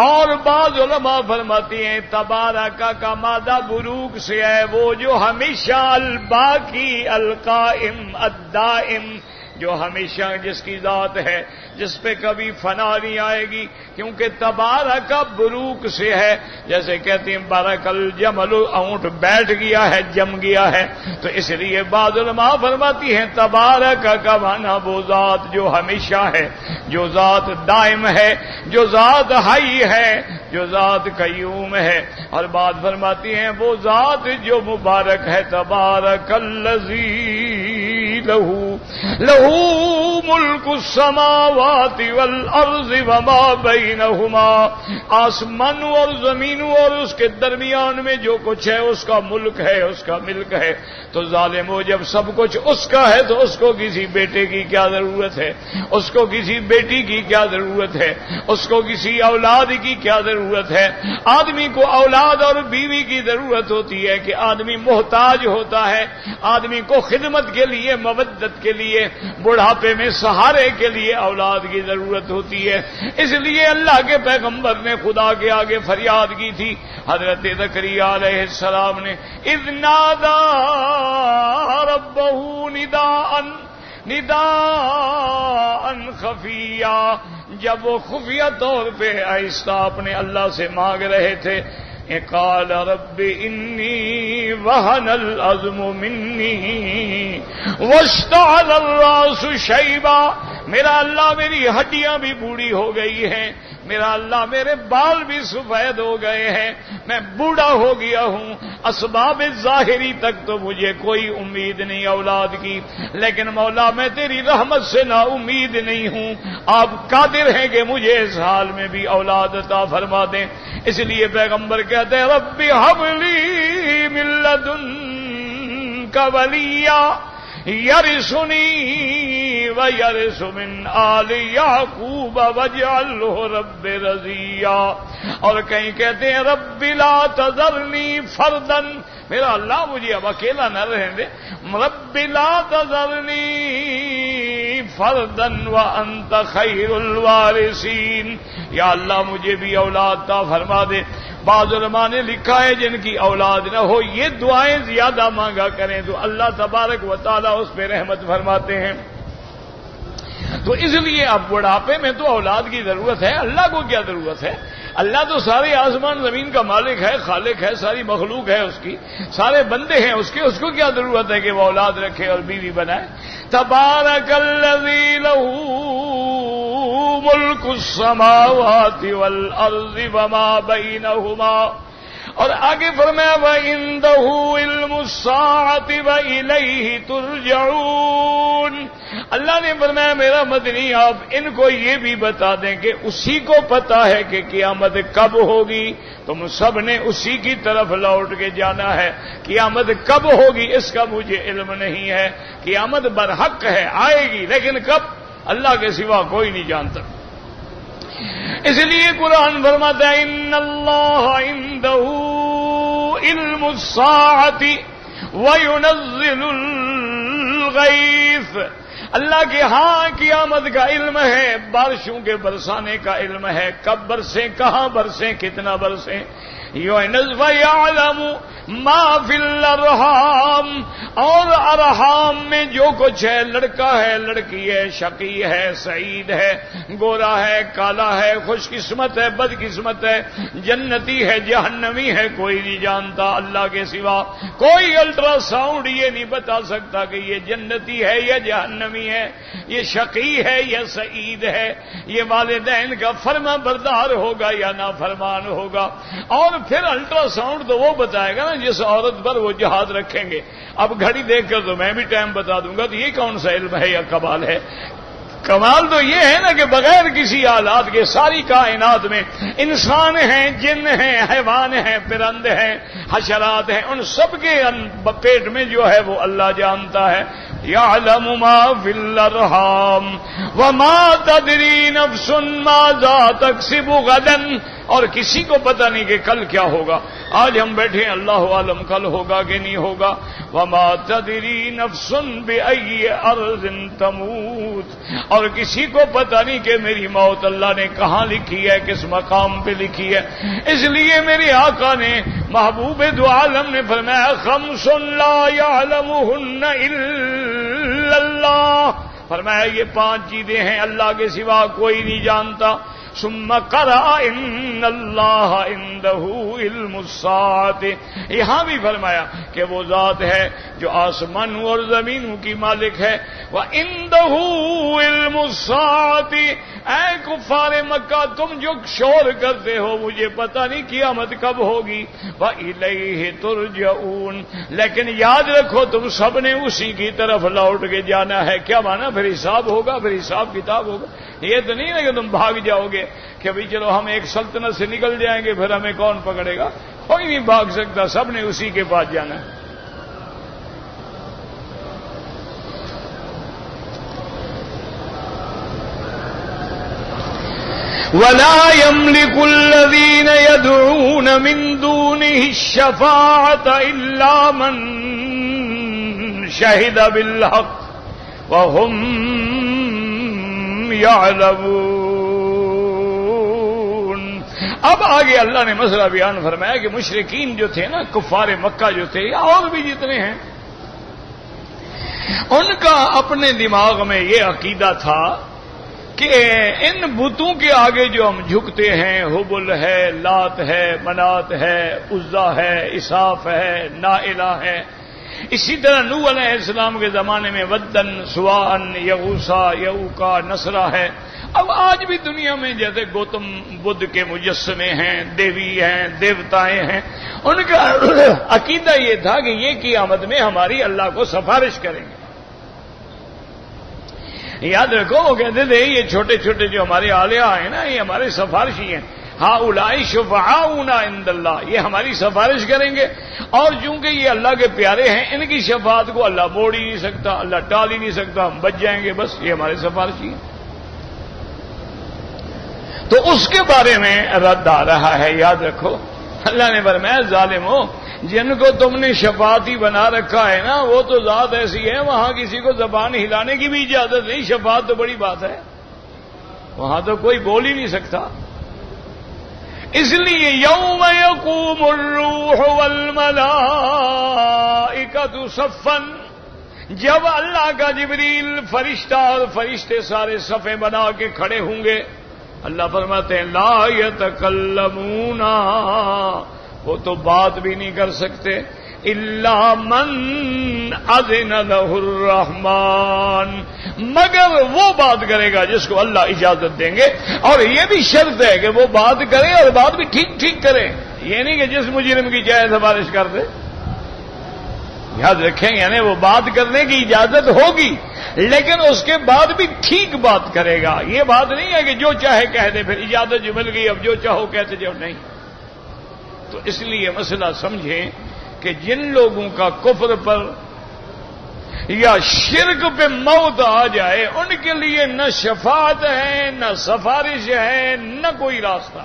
اور بعض علماء فرماتی ہیں تبارک کا مادہ بروک سے ہے، وہ جو ہمیشہ الباقی القائم الدائم، جو ہمیشہ جس کی ذات ہے، جس پہ کبھی فنا نہیں آئے گی، کیونکہ تبارک بروک سے ہے. جیسے کہتے ہیں بارک الجمل، اونٹ بیٹھ گیا ہے، جم گیا ہے. تو اس لیے بعض علماء فرماتی ہیں تبارک کا معنی وہ ذات جو ہمیشہ ہے، جو ذات دائم ہے، جو ذات حی ہے، جو ذات قیوم ہے. اور بعد فرماتی ہیں وہ ذات جو مبارک ہے تبارک الذی لہ ملک السماوات والارض وما بینہما. آسمانوں اور زمینوں اور اس کے درمیان میں جو کچھ ہے اس کا ملک ہے، اس کا ملک ہے. تو ظالمو جب سب کچھ اس کا ہے تو اس کو کسی بیٹے کی کیا ضرورت ہے، اس کو کسی بیٹی کی کیا ضرورت ہے، اس کو کسی اولاد کی کیا ضرورت ہے. آدمی کو اولاد اور بیوی کی ضرورت ہوتی ہے کہ آدمی محتاج ہوتا ہے، آدمی کو خدمت کے لیے، مودت کے لیے، بڑھاپے میں سہارے کے لیے اولاد کی ضرورت ہوتی ہے. اس لیے اللہ کے پیغمبر نے خدا کے آگے فریاد کی تھی. حضرت زکریا علیہ السلام نے اذ نادا ربہ نداء خفیہ، جب وہ خفیہ طور پہ آہستہ اپنے اللہ سے مانگ رہے تھے. قال رب انی وہن العظم منی واشتعل الراس شیبا. میرا اللہ میری ہڈیاں بھی بوڑھی ہو گئی ہیں، میرا اللہ میرے بال بھی سفید ہو گئے ہیں، میں بوڑھا ہو گیا ہوں. اسباب ظاہری تک تو مجھے کوئی امید نہیں اولاد کی، لیکن مولا میں تیری رحمت سے نا امید نہیں ہوں. آپ قادر ہیں کہ مجھے اس حال میں بھی اولاد عطا فرما دیں. اس لیے پیغمبر کہتے ہیں رب ہب لی من لدنک ولیا یرثنی ویرث من آل یعقوب واجعلہ رب رضیا. اور کہیں کہتے ہیں رب لا تذرنی فردا، میرا اللہ مجھے اب اکیلا نہ رہنے دے. رب لا تذرنی فردا وانت خیر الوارثین. یا اللہ مجھے بھی اولاد عطا فرما دے. بعض علماء نے لکھا ہے جن کی اولاد نہ ہو یہ دعائیں زیادہ مانگا کریں تو اللہ تبارک و تعالیٰ اس پہ رحمت فرماتے ہیں. تو اس لیے اب بڑھاپے میں تو اولاد کی ضرورت ہے. اللہ کو کیا ضرورت ہے؟ اللہ تو سارے آسمان زمین کا مالک ہے، خالق ہے، ساری مخلوق ہے اس کی، سارے بندے ہیں اس کے. اس کو کیا ضرورت ہے کہ وہ اولاد رکھے اور بیوی بنائے؟ تبارک الذی لہ ملک السماوات والارض وما بینہما. اور آگے فرمایا وَعِندَهُ عِلْمُ السَّاعَةِ وَإِلَيْهِ تُرْجَعُونَ. اللہ نے فرمایا میرا مدنی آپ ان کو یہ بھی بتا دیں کہ اسی کو پتا ہے کہ قیامت کب ہوگی. تم سب نے اسی کی طرف لوٹ کے جانا ہے. قیامت کب ہوگی اس کا مجھے علم نہیں ہے. قیامت برحق ہے، آئے گی، لیکن کب اللہ کے سوا کوئی نہیں جانتا. اس لیے قرآن فرماتا ہے ان اللہ عنده علم الساعة وینزل الغیث. اللہ کے ہاں قیامت کا علم ہے، بارشوں کے برسانے کا علم ہے، کب برسیں، کہاں برسیں، کتنا برسیں. وَيَعْلَمُ مَا فِي الْأَرْحَامِ. اور ارحام میں جو کچھ ہے، لڑکا ہے، لڑکی ہے، شقی ہے، سعید ہے، گورا ہے، کالا ہے، خوش قسمت ہے، بد قسمت ہے، جنتی ہے، جہنمی ہے، کوئی نہیں جانتا اللہ کے سوا. کوئی الٹرا ساؤنڈ یہ نہیں بتا سکتا کہ یہ جنتی ہے یا جہنمی ہے، یہ شقی ہے یا سعید ہے، یہ والدین کا فرما بردار ہوگا یا نافرمان ہوگا. اور پھر الٹرا ساؤنڈ تو وہ بتائے گا نا جس عورت پر وہ جہاد رکھیں گے. اب گھڑی دیکھ کر تو میں بھی ٹائم بتا دوں گا. تو یہ کون سا علم ہے یا کمال ہے؟ کمال تو یہ ہے نا کہ بغیر کسی آلات کے ساری کائنات میں انسان ہیں، جن ہیں، حیوان ہیں، پرند ہیں، حشرات ہیں، ان سب کے پیٹ میں جو ہے وہ اللہ جانتا ہے. يعلم ما في الارحام وما تدري نفس ماذا تكسب غدا، اور کسی کو پتہ نہیں کہ کل کیا ہوگا. آج ہم بیٹھے ہیں، اللہ عالم کل ہوگا کہ نہیں ہوگا. وما تدری نفس بأي ارض تموت، اور کسی کو پتہ نہیں کہ میری موت اللہ نے کہاں لکھی ہے، کس مقام پہ لکھی ہے. اس لیے میرے آقا نے، محبوب دو عالم نے فرمایا خمس لا يعلمهن الا اللہ، فرمایا یہ 5 چیزیں ہیں اللہ کے سوا کوئی نہیں جانتا. ثم قرأ ان اللہ عنده علم الساعة، یہاں بھی فرمایا کہ وہ ذات ہے جو آسمانوں اور زمینوں کی مالک ہے. وعنده علم الساعة، اے کفار مکہ تم جو شور کرتے ہو مجھے پتہ نہیں قیامت کب ہوگی. وإلیہ ترجعون، لیکن یاد رکھو تم سب نے اسی کی طرف لوٹ کے جانا ہے. کیا مانا؟ پھر حساب ہوگا، پھر حساب کتاب ہوگا. یہ تو نہیں ہے کہ تم بھاگ جاؤ گے کہ بھئی چلو ہم ایک سلطنت سے نکل جائیں گے پھر ہمیں کون پکڑے گا. کوئی نہیں بھاگ سکتا، سب نے اسی کے پاس جانا ہے. وَلَا يَمْلِكُ الَّذِينَ يَدْعُونَ مِن دُونِهِ الشَّفَاعَةَ إِلَّا مَن شَهِدَ بِالْحَقِّ وَهُمْ يَعْلَمُونَ. اب آگے اللہ نے مسئلہ بیان فرمایا کہ مشرکین جو تھے نا، کفار مکہ جو تھے یا اور بھی جتنے ہیں، ان کا اپنے دماغ میں یہ عقیدہ تھا کہ ان بتوں کے آگے جو ہم جھکتے ہیں، حبل ہے، لات ہے، منات ہے، عزا ہے، اساف ہے، نائلہ ہے. اسی طرح نوح علیہ السلام کے زمانے میں ودن، سواعن، یغوثا، یعوقا، نصرہ ہے. اب آج بھی دنیا میں جیسے گوتم بدھ کے مجسمے ہیں، دیوی ہیں، دیوتائیں ہیں، ان کا عقیدہ یہ تھا کہ یہ قیامت میں ہماری اللہ کو سفارش کریں گے. یاد رکھو وہ کہتے تھے یہ چھوٹے چھوٹے جو ہمارے آلیہ ہیں نا، یہ ہمارے سفارشی ہیں. ہؤلاء شفعاؤنا عند اللہ، یہ ہماری سفارش کریں گے. اور چونکہ یہ اللہ کے پیارے ہیں، ان کی شفاعت کو اللہ موڑ ہی نہیں سکتا، اللہ ٹال ہی نہیں سکتا، ہم بچ جائیں گے، بس یہ ہمارے سفارشی ہیں. تو اس کے بارے میں رد آ رہا ہے. یاد رکھو اللہ نے فرمایا ظالمو، جن کو تم نے شفاعتی بنا رکھا ہے نا، وہ تو ذات ایسی ہے وہاں کسی کو زبان ہلانے کی بھی اجازت نہیں. شفاعت تو بڑی بات ہے، وہاں تو کوئی بول ہی نہیں سکتا. اس لیے یوم یقوم الروح والملائکۃ صفا، جب اللہ کا جبریل فرشتہ اور فرشتے سارے صفیں بنا کے کھڑے ہوں گے، اللہ فرماتے ہیں لا یتکلمون، وہ تو بات بھی نہیں کر سکتے، الا من اذن له الرحمن، مگر وہ بات کرے گا جس کو اللہ اجازت دیں گے. اور یہ بھی شرط ہے کہ وہ بات کرے اور بات بھی ٹھیک ٹھیک کرے، یہ نہیں کہ جس مجرم کی چاہے سفارش کر دے. یاد رکھیں، یعنی وہ بات کرنے کی اجازت ہوگی لیکن اس کے بعد بھی ٹھیک بات کرے گا. یہ بات نہیں ہے کہ جو چاہے کہہ دے، پھر اجازت جو مل گئی اب جو چاہو کہتے جاؤ، نہیں. تو اس لیے مسئلہ سمجھیں کہ جن لوگوں کا کفر پر یا شرک پہ موت آ جائے، ان کے لیے نہ شفاعت ہے، نہ سفارش ہے، نہ کوئی راستہ.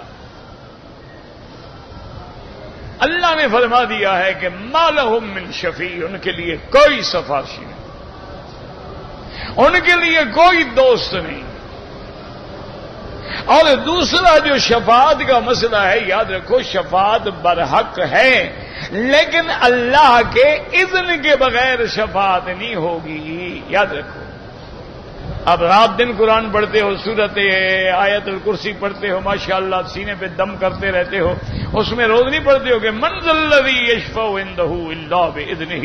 اللہ نے فرما دیا ہے کہ ما لہم من شفیع، ان کے لیے کوئی سفارشی نہیں، ان کے لیے کوئی دوست نہیں. اور دوسرا جو شفاعت کا مسئلہ ہے، یاد رکھو شفاعت برحق ہے لیکن اللہ کے اذن کے بغیر شفاعت نہیں ہوگی. یاد رکھو، اب رات دن قرآن پڑھتے ہو، سورت آیت الکرسی پڑھتے ہو، ماشاءاللہ سینے پہ دم کرتے رہتے ہو، اس میں روز نہیں پڑھتے ہو کہ من ذا الذی یشفع عنده الا باذنہ،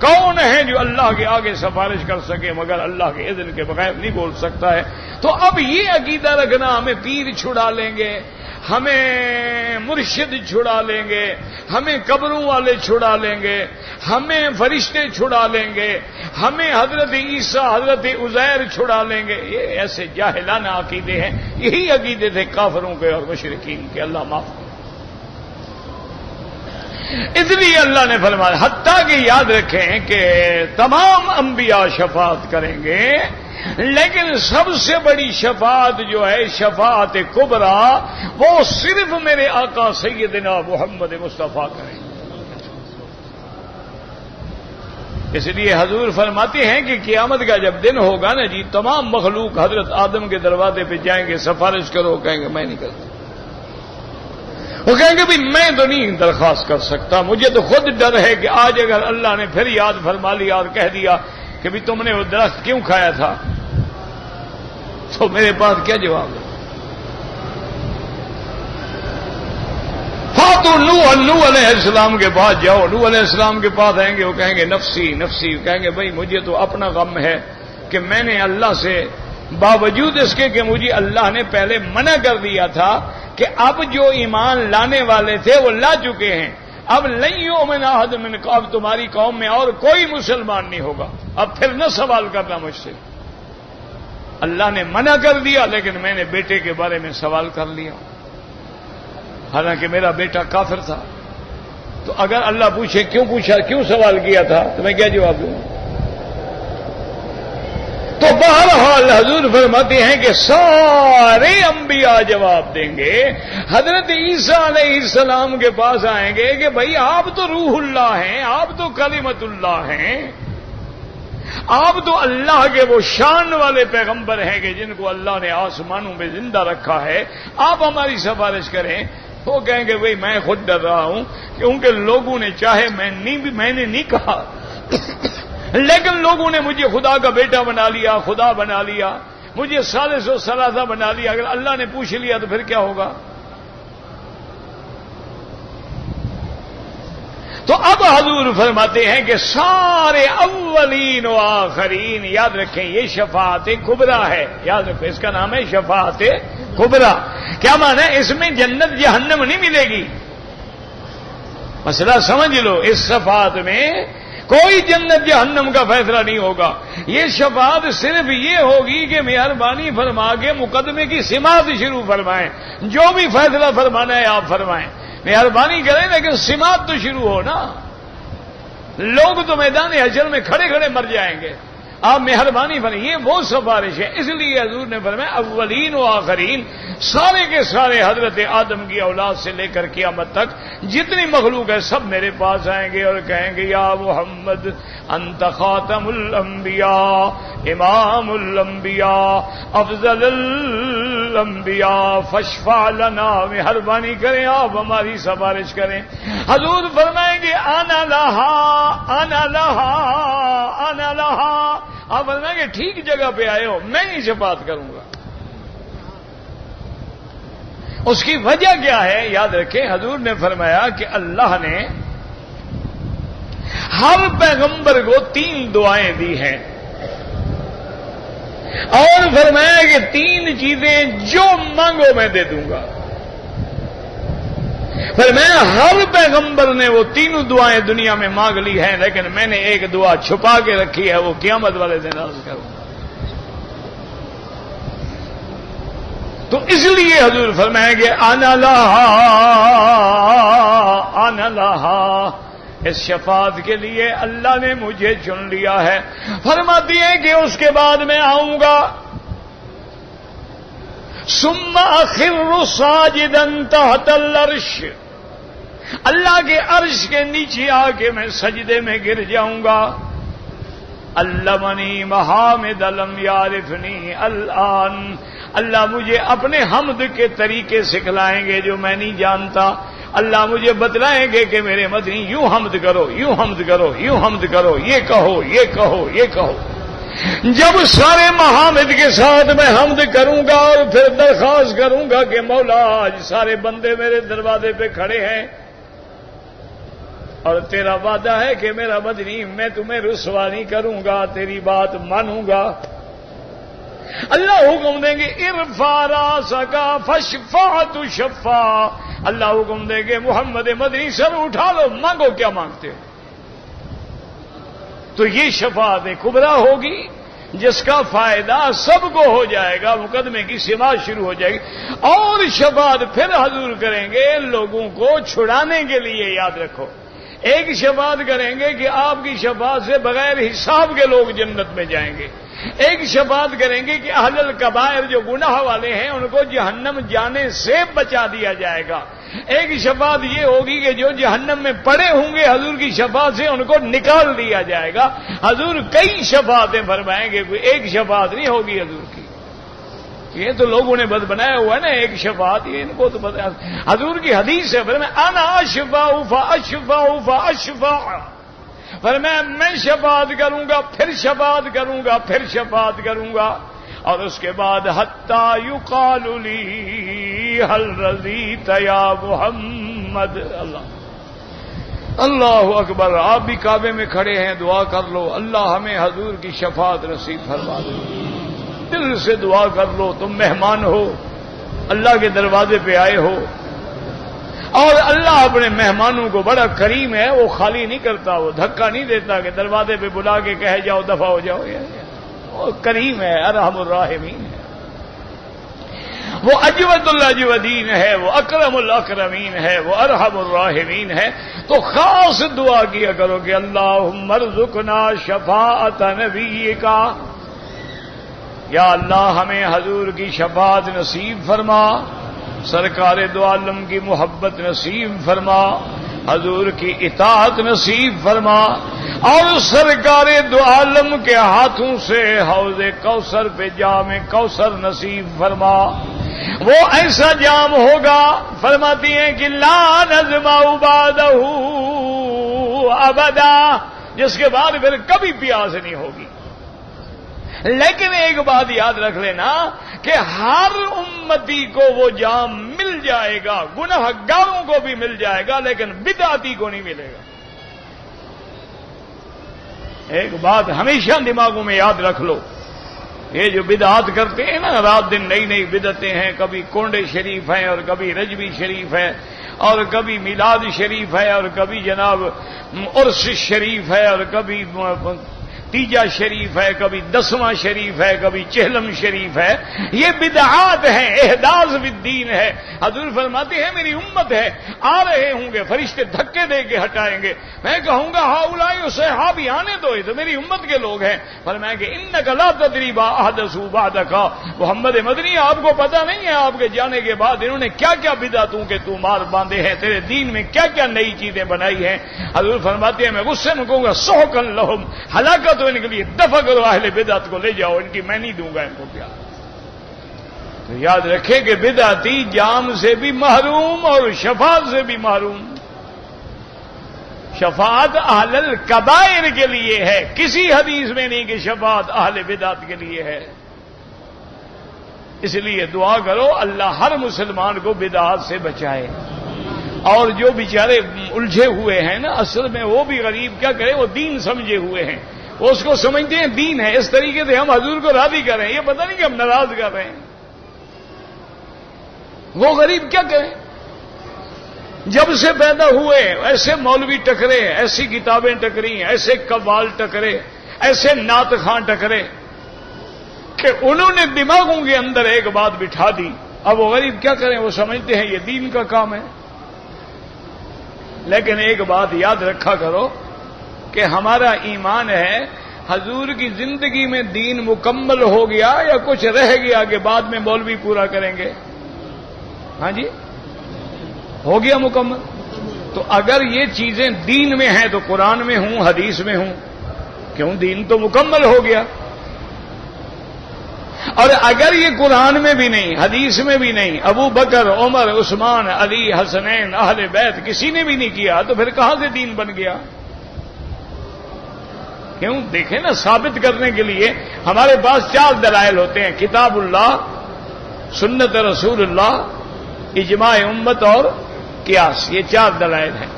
کون ہے جو اللہ کے آگے سفارش کر سکے مگر اللہ کے اذن کے بغیر نہیں بول سکتا ہے. تو اب یہ عقیدہ رکھنا ہمیں پیر چھڑا لیں گے، ہمیں مرشد چھڑا لیں گے، ہمیں قبروں والے چھڑا لیں گے، ہمیں فرشتے چھڑا لیں گے، ہمیں حضرت عیسیٰ حضرت عزیر چھڑا لیں گے، یہ ایسے جاہلانہ عقیدے ہیں. یہی عقیدے تھے کافروں کے اور مشرکین کے. اللہ معاف کرے. اس لیے اللہ نے فرمایا حتیٰ کہ یاد رکھیں کہ تمام انبیاء شفاعت کریں گے، لیکن سب سے بڑی شفاعت جو ہے شفاعت کبریٰ وہ صرف میرے آقا سیدنا محمد مصطفیٰ کریں گے۔ اس لیے حضور فرماتے ہیں کہ قیامت کا جب دن ہوگا نا جی، تمام مخلوق حضرت آدم کے دروازے پہ جائیں گے، سفارش کرو، کہیں گے میں نہیں کرتا۔ وہ کہیں گے بھی میں تو نہیں درخواست کر سکتا، مجھے تو خود ڈر ہے کہ آج اگر اللہ نے پھر یاد فرما لیا اور کہہ دیا کہ بھی تم نے وہ درخت کیوں کھایا تھا، تو میرے پاس کیا جواب ہے؟ تو نوح علیہ السلام کے پاس جاؤ، نوح علیہ السلام کے پاس آئیں گے، وہ کہیں گے نفسی نفسی، کہیں گے بھائی مجھے تو اپنا غم ہے کہ میں نے اللہ سے باوجود اس کے کہ مجھے اللہ نے پہلے منع کر دیا تھا کہ اب جو ایمان لانے والے تھے وہ لا چکے ہیں، اب لن یؤمن احد منکم، اب تمہاری قوم میں اور کوئی مسلمان نہیں ہوگا، اب پھر نہ سوال کرنا مجھ سے۔ اللہ نے منع کر دیا لیکن میں نے بیٹے کے بارے میں سوال کر لیا، حالانکہ میرا بیٹا کافر تھا۔ تو اگر اللہ پوچھے کیوں پوچھا، کیوں سوال کیا تھا، تو میں کیا جواب دوں؟ تو بہرحال حضور فرماتے ہیں کہ سارے انبیاء جواب دیں گے۔ حضرت عیسیٰ علیہ السلام کے پاس آئیں گے کہ بھائی آپ تو روح اللہ ہیں، آپ تو کلمت اللہ ہیں، آپ تو اللہ کے وہ شان والے پیغمبر ہیں کہ جن کو اللہ نے آسمانوں میں زندہ رکھا ہے، آپ ہماری سفارش کریں۔ وہ کہیں گے بھائی میں خود ڈر رہا ہوں کیونکہ لوگوں نے چاہے میں نے نہیں کہا لیکن لوگوں نے مجھے خدا کا بیٹا بنا لیا، خدا بنا لیا، مجھے ثالث و ثلاثہ بنا لیا، اگر اللہ نے پوچھ لیا تو پھر کیا ہوگا؟ تو اب حضور فرماتے ہیں کہ سارے اولین و آخرین، یاد رکھیں یہ شفاعت کبریٰ ہے، یاد رکھیں اس کا نام ہے شفاعت کبریٰ۔ کیا معنی ہے؟ اس میں جنت جہنم نہیں ملے گی، مسئلہ سمجھ لو، اس شفاعت میں کوئی جنت جہنم کا فیصلہ نہیں ہوگا، یہ شفاعت صرف یہ ہوگی کہ مہربانی فرما کے مقدمے کی سماعت شروع فرمائیں، جو بھی فیصلہ فرمانا ہے آپ فرمائیں، مہربانی کریں لیکن سماعت تو شروع ہو نا، لوگ تو میدان حشر میں کھڑے کھڑے مر جائیں گے، آپ مہربانی فرمائیں، یہ وہ سفارش ہے۔ اس لیے حضور نے فرمایا اولین و آخرین، سارے کے سارے حضرت آدم کی اولاد سے لے کر قیامت تک جتنی مخلوق ہے سب میرے پاس آئیں گے اور کہیں گے یا محمد انت خاتم الانبیاء، امام الانبیاء، افضل الانبیاء، فاشفع لنا، مہربانی کریں آپ ہماری سفارش کریں۔ حضور فرمائیں گے انا لہا انا لہا انا لہا، آپ فرمائیں گے ٹھیک جگہ پہ آئے ہو، میں نہیں شفاعت کروں گا۔ اس کی وجہ کیا ہے؟ یاد رکھیں حضور نے فرمایا کہ اللہ نے ہر پیغمبر کو 3 دعائیں دی ہیں اور فرمایا کہ 3 چیزیں جو مانگو میں دے دوں گا۔ فرمایا ہر پیغمبر نے وہ 3 دعائیں دنیا میں مانگ لی ہیں، لیکن میں نے ایک دعا چھپا کے رکھی ہے، وہ قیامت والے دن عرض کروں گا۔ تو اس لیے حضور فرمائیں گے انا لہا انا لہا، اس شفاعت کے لیے اللہ نے مجھے چن لیا ہے۔ فرماتی ہے کہ اس کے بعد میں آؤں گا، ثم اخر ساجدا تحت العرش، اللہ کے عرش کے نیچے آ کے میں سجدے میں گر جاؤں گا۔ علمنی محامد لم یعرفنی الآن، اللہ مجھے اپنے حمد کے طریقے سکھلائیں گے جو میں نہیں جانتا، اللہ مجھے بتلائیں گے کہ میرے مدنی یوں حمد کرو، یوں حمد کرو، یوں حمد کرو، یہ کہو یہ کہو یہ کہو۔ جب سارے محامد کے ساتھ میں حمد کروں گا اور پھر درخواست کروں گا کہ مولا آج سارے بندے میرے دروازے پہ کھڑے ہیں اور تیرا وعدہ ہے کہ میرا مدنی میں تمہیں رسوا نہیں کروں گا، تیری بات مانوں گا، اللہ حکم دیں گے ارفع راسک فاشفع تشفع، اللہ حکم دیں گے محمد مدنی سر اٹھا لو، مانگو کیا مانگتے ہو۔ تو یہ شفاعت کبریٰ ہوگی جس کا فائدہ سب کو ہو جائے گا، مقدمے کی سماعت شروع ہو جائے گی، اور شفاعت پھر حضور کریں گے لوگوں کو چھڑانے کے لیے۔ یاد رکھو، ایک شفاعت کریں گے کہ آپ کی شفاعت سے بغیر حساب کے لوگ جنت میں جائیں گے، ایک شفاعت کریں گے کہ اہل الکبائر جو گناہ والے ہیں ان کو جہنم جانے سے بچا دیا جائے گا، ایک شفاعت یہ ہوگی کہ جو جہنم میں پڑے ہوں گے حضور کی شفاعت سے ان کو نکال دیا جائے گا۔ حضور کئی شفاعتیں فرمائیں گے، کوئی ایک شفاعت نہیں ہوگی حضور کی۔ یہ تو لوگوں نے بد بنایا ہوا ہے نا ایک شفاعت، یہ ان کو تو پتہ ہے۔ حضور کی حدیث ہے فرمایا انا اشفع فاشفع فاشفع، فرمایا میں شفاعت کروں گا، پھر شفاعت کروں گا، پھر شفاعت کروں گا، اور اس کے بعد حتی یقال لی هل رضیت یا محمد۔ اللہ اکبر۔ آپ بھی کعبے میں کھڑے ہیں، دعا کر لو اللہ ہمیں حضور کی شفاعت نصیب فرما دے، دل سے دعا کر لو۔ تم مہمان ہو، اللہ کے دروازے پہ آئے ہو، اور اللہ اپنے مہمانوں کو بڑا کریم ہے، وہ خالی نہیں کرتا، وہ دھکا نہیں دیتا کہ دروازے پہ بلا کے کہے جاؤ دفع ہو جاؤ، وہ کریم ہے، ارحم الراحمین ہے، وہ اجود الاجودین ہے، وہ اکرم الاکرمین ہے، وہ ارحم الراحمین ہے۔ تو خاص دعا کیا کرو کہ اللہم ارزقنا شفاعت نبیک، یا اللہ ہمیں حضور کی شفاعت نصیب فرما، سرکار دو عالم کی محبت نصیب فرما، حضور کی اطاعت نصیب فرما، اور سرکار دو عالم کے ہاتھوں سے حوض کوثر پہ جام کوثر نصیب فرما۔ وہ ایسا جام ہوگا فرماتی ہیں کہ لا نظمع بعدہ ابدا، جس کے بعد پھر کبھی پیاس نہیں ہوگی۔ لیکن ایک بات یاد رکھ لینا کہ ہر امتی کو وہ جام مل جائے گا، گناہ گاروں کو بھی مل جائے گا، لیکن بدعتی کو نہیں ملے گا۔ ایک بات ہمیشہ دماغوں میں یاد رکھ لو، یہ جو بدعات کرتے ہیں نا، رات دن نئی نئی بدعتیں ہیں، کبھی کونڈے شریف ہیں اور کبھی رجبی شریف ہے اور کبھی میلاد شریف ہے اور کبھی جناب عرس شریف ہے اور کبھی تیجا شریف ہے، کبھی دسواں شریف ہے، کبھی چہلم شریف ہے، یہ بدعات ہیں، احداث بالدین ہے۔ حضور فرماتے ہیں میری امت ہے، آ رہے ہوں گے فرشتے دھکے دے کے ہٹائیں گے، میں کہوں گا ہؤلاء صحابی آنے دو، یہ تو میری امت کے لوگ ہیں۔ فرمایا کہ انک لا تدری ما احدثوا بعدک، محمد مدنی آپ کو پتہ نہیں ہے آپ کے جانے کے بعد انہوں نے کیا کیا بدعتوں کے مار باندھے ہیں، تیرے دین میں کیا کیا نئی چیزیں بنائی ہیں۔ حضور فرماتے ہیں میں غصے میں کہوں گا سحقا لہم، ہلاکت تو ان کے لیے، دفع کرو اہل بدعت کو، لے جاؤ، ان کی میں نہیں دوں گا ان کو پیار۔ تو یاد رکھے کہ بدعتی جام سے بھی محروم اور شفاعت سے بھی محروم۔ شفاعت اہل الکبائر کے لیے ہے، کسی حدیث میں نہیں کہ شفاعت اہل بدعت کے لیے ہے۔ اس لیے دعا کرو اللہ ہر مسلمان کو بدعات سے بچائے، اور جو بیچارے الجھے ہوئے ہیں نا، اصل میں وہ بھی غریب کیا کرے، وہ دین سمجھے ہوئے ہیں، وہ اس کو سمجھتے ہیں دین ہے، اس طریقے سے ہم حضور کو راضی کر رہے ہیں، یہ پتہ نہیں کہ ہم ناراض کر رہے ہیں۔ وہ غریب کیا کریں، جب سے پیدا ہوئے ایسے مولوی ٹکرے، ایسی کتابیں ٹکری، ایسے قوال ٹکرے، ایسے نعت خاں ٹکرے کہ انہوں نے دماغوں کے اندر ایک بات بٹھا دی۔ اب وہ غریب کیا کریں، وہ سمجھتے ہیں یہ دین کا کام ہے۔ لیکن ایک بات یاد رکھا کرو کہ ہمارا ایمان ہے حضور کی زندگی میں دین مکمل ہو گیا یا کچھ رہ گیا کہ بعد میں مولوی پورا کریں گے؟ ہاں جی، ہو گیا مکمل۔ تو اگر یہ چیزیں دین میں ہیں تو قرآن میں ہوں، حدیث میں ہوں، کیوں؟ دین تو مکمل ہو گیا۔ اور اگر یہ قرآن میں بھی نہیں، حدیث میں بھی نہیں، ابو بکر، عمر، عثمان، علی، حسنین، اہل بیت کسی نے بھی نہیں کیا، تو پھر کہاں سے دین بن گیا؟ کیوں؟ دیکھیں نا، ثابت کرنے کے لیے ہمارے پاس 4 دلائل ہوتے ہیں، کتاب اللہ، سنت رسول اللہ، اجماع امت اور قیاس، یہ 4 دلائل ہیں،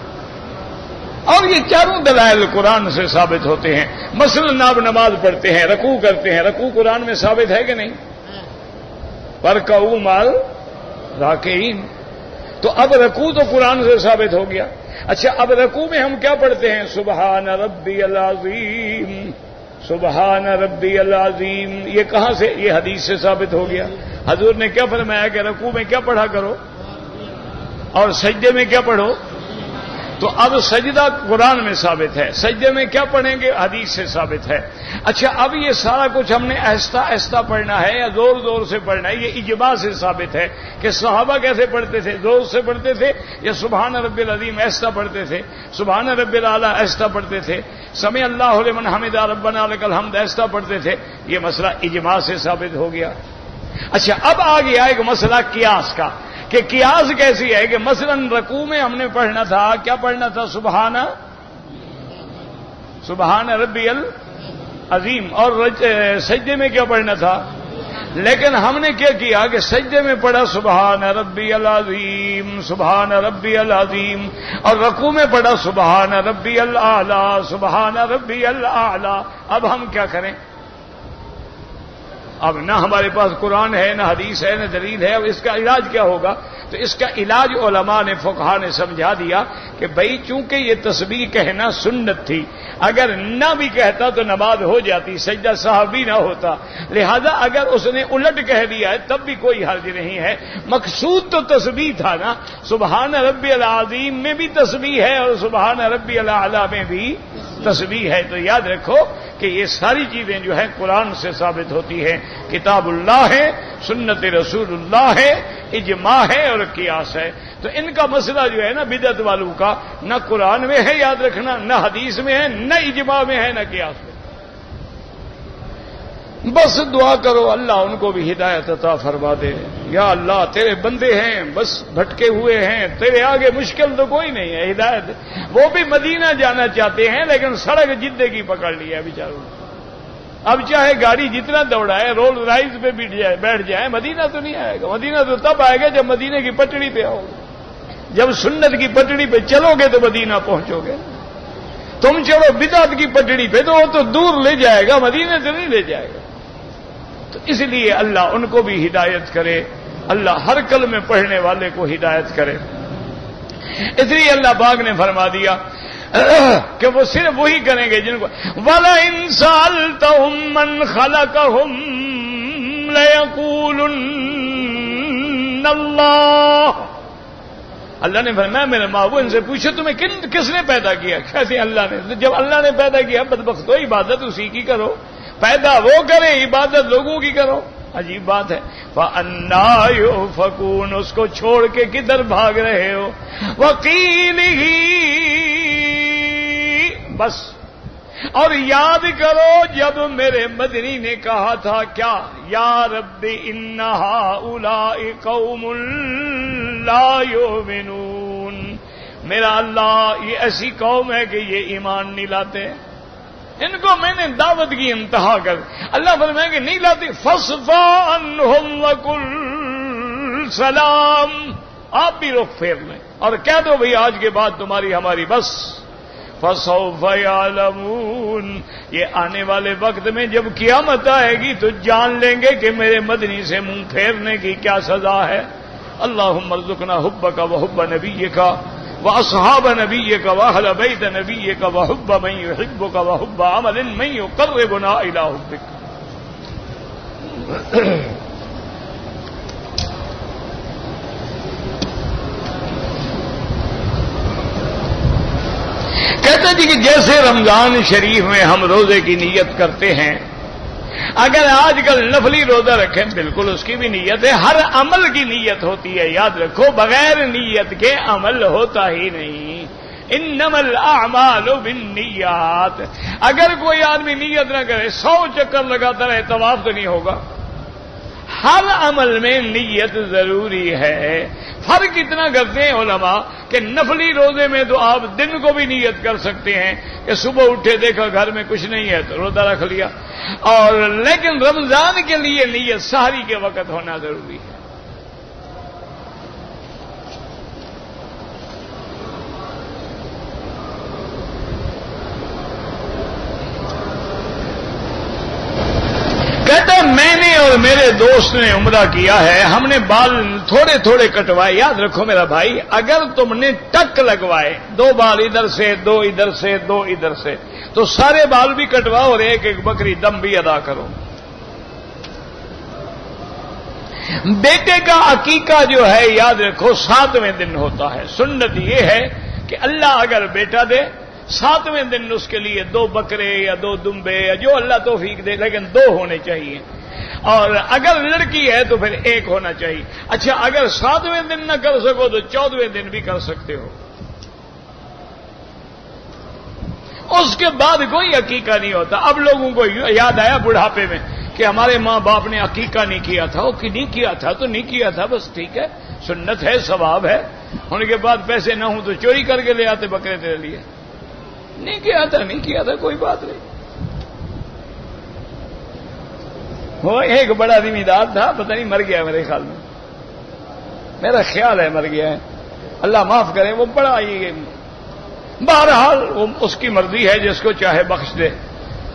اور یہ چاروں دلائل قرآن سے ثابت ہوتے ہیں۔ مثلا آپ نماز پڑھتے ہیں، رکوع کرتے ہیں، رکوع قرآن میں ثابت ہے کہ نہیں؟ وَارْكَعُوا مَعَ الرَّاكِعِينَ، تو اب رکوع تو قرآن سے ثابت ہو گیا۔ اچھا، اب رکوع میں ہم کیا پڑھتے ہیں؟ سبحان ربی العظیم، سبحان ربی العظیم. یہ کہاں سے؟ یہ حدیث سے ثابت ہو گیا. حضور نے کیا فرمایا کہ رکوع میں کیا پڑھا کرو اور سجدے میں کیا پڑھو. تو اب سجدہ قرآن میں ثابت ہے، سجدے میں کیا پڑھیں گے؟ حدیث سے ثابت ہے. اچھا اب یہ سارا کچھ ہم نے آہستہ آہستہ پڑھنا ہے یا زور زور سے پڑھنا ہے؟ یہ اجماع سے ثابت ہے کہ صحابہ کیسے پڑھتے تھے؟ زور سے پڑھتے تھے یا سبحان ربی العظیم آہستہ پڑھتے تھے؟ سبحان ربی الاعلی آہستہ پڑھتے تھے؟ سمع اللہ لمن حمدہ ربنا لک الحمد آہستہ پڑھتے تھے؟ یہ مسئلہ اجماع سے ثابت ہو گیا. اچھا اب آ گیا ایک مسئلہ قیاس کا کہ قیاس کیسی ہے کہ مثلا رکوع میں ہم نے پڑھنا تھا، کیا پڑھنا تھا؟ سبحان ربی العظیم. اور سجدے میں کیا پڑھنا تھا؟ لیکن ہم نے کیا کیا کہ سجدے میں پڑھا سبحان ربی العظیم سبحان ربی العظیم، اور رکوع میں پڑھا سبحان ربی الاعلی سبحان ربی الاعلی. اب ہم کیا کریں؟ اب نہ ہمارے پاس قرآن ہے، نہ حدیث ہے، نہ دلیل ہے. اب اس کا علاج کیا ہوگا؟ تو اس کا علاج علماء نے، فقہا نے سمجھا دیا کہ بھئی چونکہ یہ تسبیح کہنا سنت تھی، اگر نہ بھی کہتا تو نماز ہو جاتی، سجدہ سہوی نہ ہوتا. لہذا اگر اس نے الٹ کہہ دیا ہے تب بھی کوئی حرج نہیں ہے. مقصود تو تسبیح تھا نا. سبحان ربی العظیم میں بھی تسبیح ہے اور سبحان ربی الاعلی میں بھی تسبیح ہے. تو یاد رکھو کہ یہ ساری چیزیں جو ہے قرآن سے ثابت ہوتی ہیں. کتاب اللہ ہے، سنت رسول اللہ ہے، اجماع ہے اور قیاس ہے. تو ان کا مسئلہ جو ہے نا بدعت والوں کا، نہ قرآن میں ہے یاد رکھنا، نہ حدیث میں ہے، نہ اجماع میں ہے، نہ قیاس میں. بس دعا کرو اللہ ان کو بھی ہدایت عطا فرما دے. یا اللہ تیرے بندے ہیں، بس بھٹکے ہوئے ہیں، تیرے آگے مشکل تو کوئی نہیں ہے. ہدایت وہ بھی مدینہ جانا چاہتے ہیں لیکن سڑک جدے کی پکڑ لی ہے بیچاروں. اب چاہے گاڑی جتنا دوڑائے، رول رائز پہ بیٹھ جائے، مدینہ تو نہیں آئے گا. مدینہ تو تب آئے گا جب مدینہ کی پٹڑی پہ آؤ گے. جب سنت کی پٹڑی پہ چلو گے تو مدینہ پہنچو گے. تم چلو بدعت کی پٹڑی پہ تو وہ تو دور لے جائے گا، مدینہ تو نہیں لے جائے گا. تو اس لیے اللہ ان کو بھی ہدایت کرے، اللہ ہر کلمے پڑھنے والے کو ہدایت کرے. اس لیے اللہ پاک نے فرما دیا کہ وہ صرف وہی کریں گے جن کو وَلَئِن سَأَلْتَهُم مَّنْ خَلَقَهُمْ لَيَقُولُنَّ اللَّهُ. اللہ نے فرمایا میرے محبوب ان سے پوچھو تمہیں کس نے پیدا کیا؟ کہتے ہیں اللہ نے. جب اللہ نے پیدا کیا بدبختو عبادت اسی کی کرو. پیدا وہ کرے، عبادت لوگوں کی کرو. عجیب بات ہے. فَأَنَّىٰ يُؤْفَكُونَ. اس کو چھوڑ کے کدھر بھاگ رہے ہو؟ وَقِيلِهِ. بس اور یاد کرو جب میرے مدنی نے کہا تھا کیا؟ یا رب ان هؤلاء قوم لا یؤمنون. میرا اللہ یہ ایسی قوم ہے کہ یہ ایمان نہیں لاتے. ان کو میں نے دعوت کی انتہا کر. اللہ فرمائیں کہ نہیں لاتے. فَاصْفَحْ عَنْهُمْ وَقُلْ سلام. آپ بھی رخ پھیر لیں اور کہہ دو بھئی آج کے بعد تمہاری ہماری بس. فَسَوْفَ يَعْلَمُونَ. یہ آنے والے وقت میں جب قیامت آئے گی تو جان لیں گے کہ میرے مدنی سے منہ پھیرنے کی کیا سزا ہے. اللہم ارزقنا حبک وحب نبیک واصحاب نبیک واہل بیت نبیک وحب من یحبک وحب عمل من یقربنا الی حبک. کہتے جی کہ جیسے رمضان شریف میں ہم روزے کی نیت کرتے ہیں، اگر آج کل نفلی روزہ رکھیں بالکل اس کی بھی نیت ہے. ہر عمل کی نیت ہوتی ہے. یاد رکھو بغیر نیت کے عمل ہوتا ہی نہیں. انما الاعمال بالنیات. اگر کوئی آدمی نیت نہ کرے، 100 چکر لگاتا رہے، طواف تو نہیں ہوگا. ہر عمل میں نیت ضروری ہے. فرق اتنا کرتے ہیں علماء کہ نفلی روزے میں تو آپ دن کو بھی نیت کر سکتے ہیں کہ صبح اٹھے دیکھا گھر میں کچھ نہیں ہے تو روزہ رکھ لیا. اور لیکن رمضان کے لیے نیت سحری کے وقت ہونا ضروری ہے. کہتا ہے میں نے اور میرے دوست نے عمرہ کیا ہے، ہم نے بال تھوڑے تھوڑے کٹوائے. یاد رکھو میرا بھائی، اگر تم نے ٹک لگوائے، 2 بال ادھر سے، 2 ادھر سے، 2 ادھر سے، تو سارے بال بھی کٹواؤ اور ایک ایک بکری دم بھی ادا کرو۔ بیٹے کا عقیقہ جو ہے یاد رکھو 7ویں دن ہوتا ہے۔ سنت یہ ہے کہ اللہ اگر بیٹا دے 7ویں دن اس کے لیے 2 بکرے یا 2 دمبے یا جو اللہ توفیق دے، لیکن 2 ہونے چاہیے، اور اگر لڑکی ہے تو پھر 1 ہونا چاہیے۔ اچھا اگر 7ویں دن نہ کر سکو تو 14ویں دن بھی کر سکتے ہو۔ اس کے بعد کوئی عقیقہ نہیں ہوتا۔ اب لوگوں کو یاد آیا بڑھاپے میں کہ ہمارے ماں باپ نے عقیقہ نہیں کیا تھا، وہ نہیں کیا تھا تو نہیں کیا تھا، بس ٹھیک ہے، سنت ہے، ثواب ہے۔ ہونے کے بعد پیسے نہ ہوں تو چوری کر کے لے آتے بکرے تیرے لیے۔ نہیں کیا تھا کوئی بات نہیں۔ وہ ایک بڑا زمیندار تھا، پتہ نہیں مر گیا میرے خیال میں، میرا خیال ہے مر گیا ہے، اللہ معاف کرے، وہ بڑا یہ بہرحال وہ اس کی مرضی ہے، جس کو چاہے بخش دے۔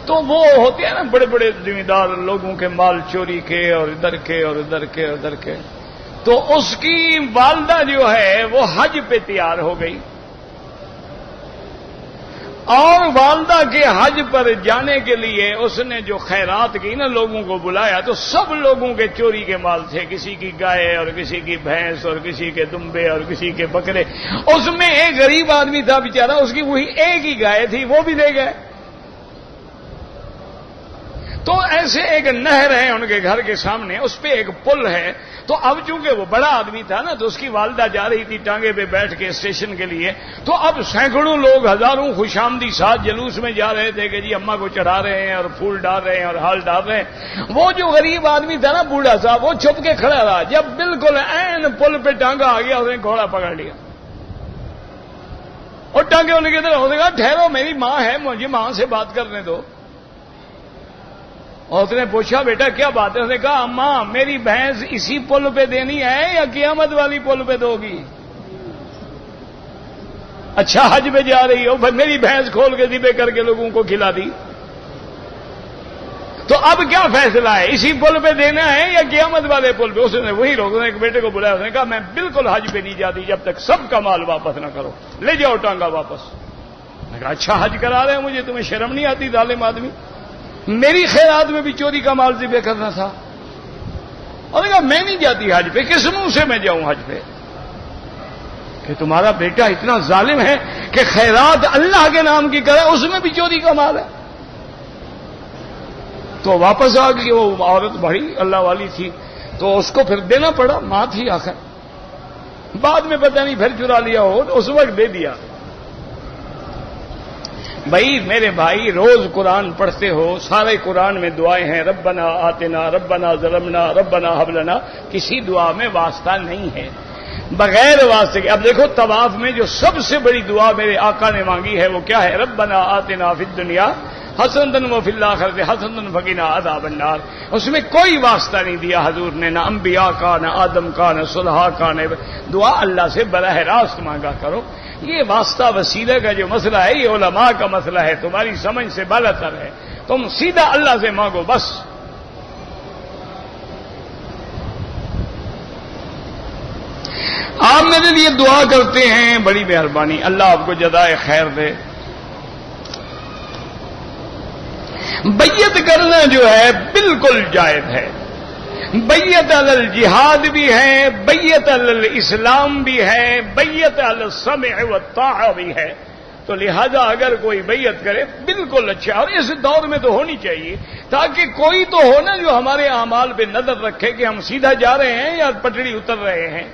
تو وہ ہوتے ہیں نا بڑے بڑے زمیندار، لوگوں کے مال چوری کے اور ادھر کے اور ادھر کے اور ادھر کے۔ تو اس کی والدہ جو ہے وہ حج پہ تیار ہو گئی، اور والدہ کے حج پر جانے کے لیے اس نے جو خیرات کی نا، لوگوں کو بلایا، تو سب لوگوں کے چوری کے مال تھے، کسی کی گائے اور کسی کی بھینس اور کسی کے دمبے اور کسی کے بکرے۔ اس میں ایک غریب آدمی تھا بیچارہ، اس کی وہی ایک ہی گائے تھی، وہ بھی لے گئے۔ تو ایسے ایک نہر ہے ان کے گھر کے سامنے، اس پہ ایک پل ہے۔ تو اب چونکہ وہ بڑا آدمی تھا نا، تو اس کی والدہ جا رہی تھی ٹانگے پہ بیٹھ کے اسٹیشن کے لیے، تو اب سینکڑوں لوگ، ہزاروں خوشامدی ساتھ جلوس میں جا رہے تھے کہ جی اماں کو چڑھا رہے ہیں اور پھول ڈال رہے ہیں اور ہال ڈال رہے ہیں۔ وہ جو غریب آدمی تھا نا، بوڑھا صاحب، وہ چھپ کے کھڑا رہا۔ جب بالکل عین پل پہ ٹانگا آ گیا، اس نے گھوڑا پکڑ لیا اور ٹانگے ہونے کی طرح، کہا ٹھہرو، میری ماں ہے، مجھے ماں سے بات کرنے دو۔ اور اس نے پوچھا بیٹا کیا بات ہے؟ اس نے کہا اماں میری بھینس اسی پل پہ دینی ہے یا قیامت والی پل پہ دو گی؟ اچھا حج پہ جا رہی ہو، میری بھینس کھول کے ذبح کر کے لوگوں کو کھلا دی، تو اب کیا فیصلہ ہے، اسی پل پہ دینا ہے یا قیامت والے پل پہ؟ اس نے وہی لوگوں نے ایک بیٹے کو بلایا، اس نے کہا میں بالکل حج پہ نہیں جاتی جب تک سب کا مال واپس نہ کرو، لے جاؤ ٹانگا واپس۔ میں نے کہا اچھا حج کرا رہے ہیں مجھے، تمہیں شرم نہیں آتی ظالم آدمی؟ میری خیرات میں بھی چوری کا مال ذبح کرنا تھا۔ اور نے کہا میں نہیں جاتی حج پہ، کس منہ سے میں جاؤں حج پہ؟ کہ تمہارا بیٹا اتنا ظالم ہے کہ خیرات اللہ کے نام کی کرے، اس میں بھی چوری کا مال ہے۔ تو واپس آ گئی، وہ عورت بڑی اللہ والی تھی، تو اس کو پھر دینا پڑا، ماں تھی آخر۔ بعد میں پتہ نہیں پھر چرا لیا ہو، اس وقت دے دیا۔ بھائی میرے بھائی روز قرآن پڑھتے ہو، سارے قرآن میں دعائیں ہیں، ربنا آتنا، ربنا ظلمنا، ربنا حب لنا، کسی دعا میں واسطہ نہیں ہے بغیر واسطے کے۔ اب دیکھو طواف میں جو سب سے بڑی دعا میرے آقا نے مانگی ہے وہ کیا ہے؟ ربنا آتنا فی الدنیا حسنۃ وفی الآخرۃ حسنۃ وقنا عذاب النار۔ اس میں کوئی واسطہ نہیں دیا حضور نے، نہ انبیاء کا، نہ آدم کا، نہ صلحاء کا، نہ دعا اللہ سے براہ راست مانگا کرو۔ یہ واسطہ وسیلہ کا جو مسئلہ ہے یہ علماء کا مسئلہ ہے، تمہاری سمجھ سے بالاتر ہے، تم سیدھا اللہ سے مانگو بس۔ آپ میرے لیے دعا کرتے ہیں، بڑی مہربانی، اللہ آپ کو جزائے خیر دے۔ بیعت کرنا جو ہے بالکل جائز ہے، بیعت علی الجہاد بھی ہے، بیعت علی الاسلام بھی ہے، بیعت علی السمع والطاعہ بھی ہے۔ تو لہذا اگر کوئی بیعت کرے بالکل اچھا، اور اس دور میں تو ہونی چاہیے تاکہ کوئی تو ہو نا جو ہمارے اعمال پہ نظر رکھے کہ ہم سیدھا جا رہے ہیں یا پٹڑی اتر رہے ہیں۔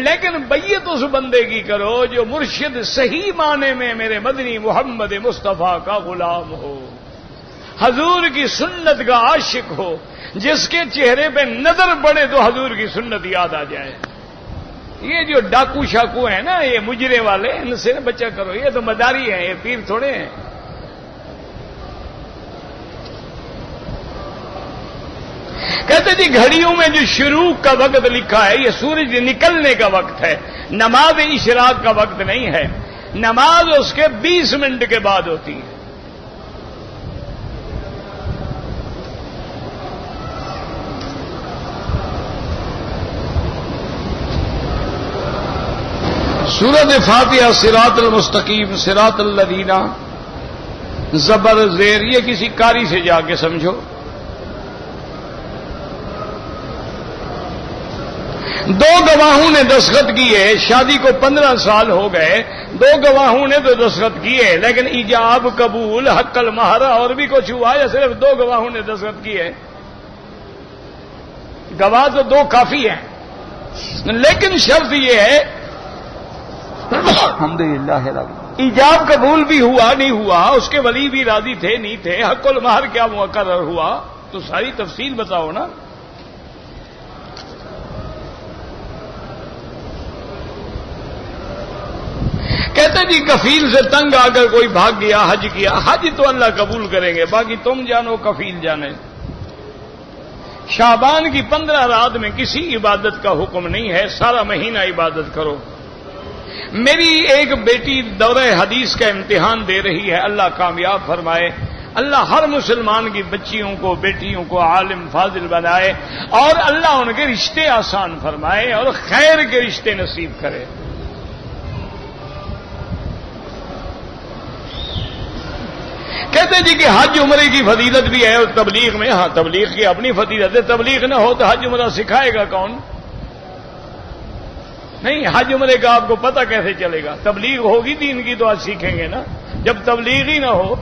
لیکن بیعت اس بندے کی کرو جو مرشد صحیح معنی میں میرے مدنی محمد مصطفیٰ کا غلام ہو، حضور کی سنت کا عاشق ہو، جس کے چہرے پہ نظر پڑے تو حضور کی سنت یاد آ جائے۔ یہ جو ڈاکو شاکو ہیں نا، یہ مجرے والے، ان سے بچا کرو، یہ تو مداری ہیں، یہ پیر تھوڑے ہیں۔ کہتے جی گھڑیوں میں جو شروع کا وقت لکھا ہے یہ سورج نکلنے کا وقت ہے، نماز اشراق کا وقت نہیں ہے، نماز اس کے 20 منٹ کے بعد ہوتی ہے۔ سورۃ فاتحہ صراط المستقیم صراط الذین زبر زیر، یہ کسی قاری سے جا کے سمجھو. دو گواہوں نے دستخط کیے، شادی کو 15 سال ہو گئے، دو گواہوں نے تو دستخط کیے، لیکن ایجاب قبول حق المہر اور بھی کچھ ہوا یا صرف دو گواہوں نے دستخط کیے؟ گواہ تو دو کافی ہیں، لیکن شرط یہ ہے الحمدللہ ایجاب قبول بھی ہوا نہیں ہوا، اس کے ولی بھی راضی تھے نہیں تھے، حق المہر کیا مقرر ہوا، تو ساری تفصیل بتاؤ نا. کہتے جی کفیل سے تنگ آ کر کوئی بھاگ گیا، حج کیا، حج تو اللہ قبول کریں گے، باقی تم جانو کفیل جانے. شعبان کی 15 رات میں کسی عبادت کا حکم نہیں ہے، سارا مہینہ عبادت کرو. میری ایک بیٹی دورہ حدیث کا امتحان دے رہی ہے، اللہ کامیاب فرمائے، اللہ ہر مسلمان کی بچیوں کو بیٹیوں کو عالم فاضل بنائے، اور اللہ ان کے رشتے آسان فرمائے اور خیر کے رشتے نصیب کرے. کہتے جی کہ حج عمرے کی فضیلت بھی ہے اور تبلیغ میں، ہاں تبلیغ کی اپنی فضیلت ہے، تبلیغ نہ ہو تو حج عمرہ سکھائے گا کون؟ نہیں، حج عمرے کا آپ کو پتہ کیسے چلے گا؟ تبلیغ ہوگی دین کی تو آج سیکھیں گے نا. جب تبلیغ ہی نہ ہو،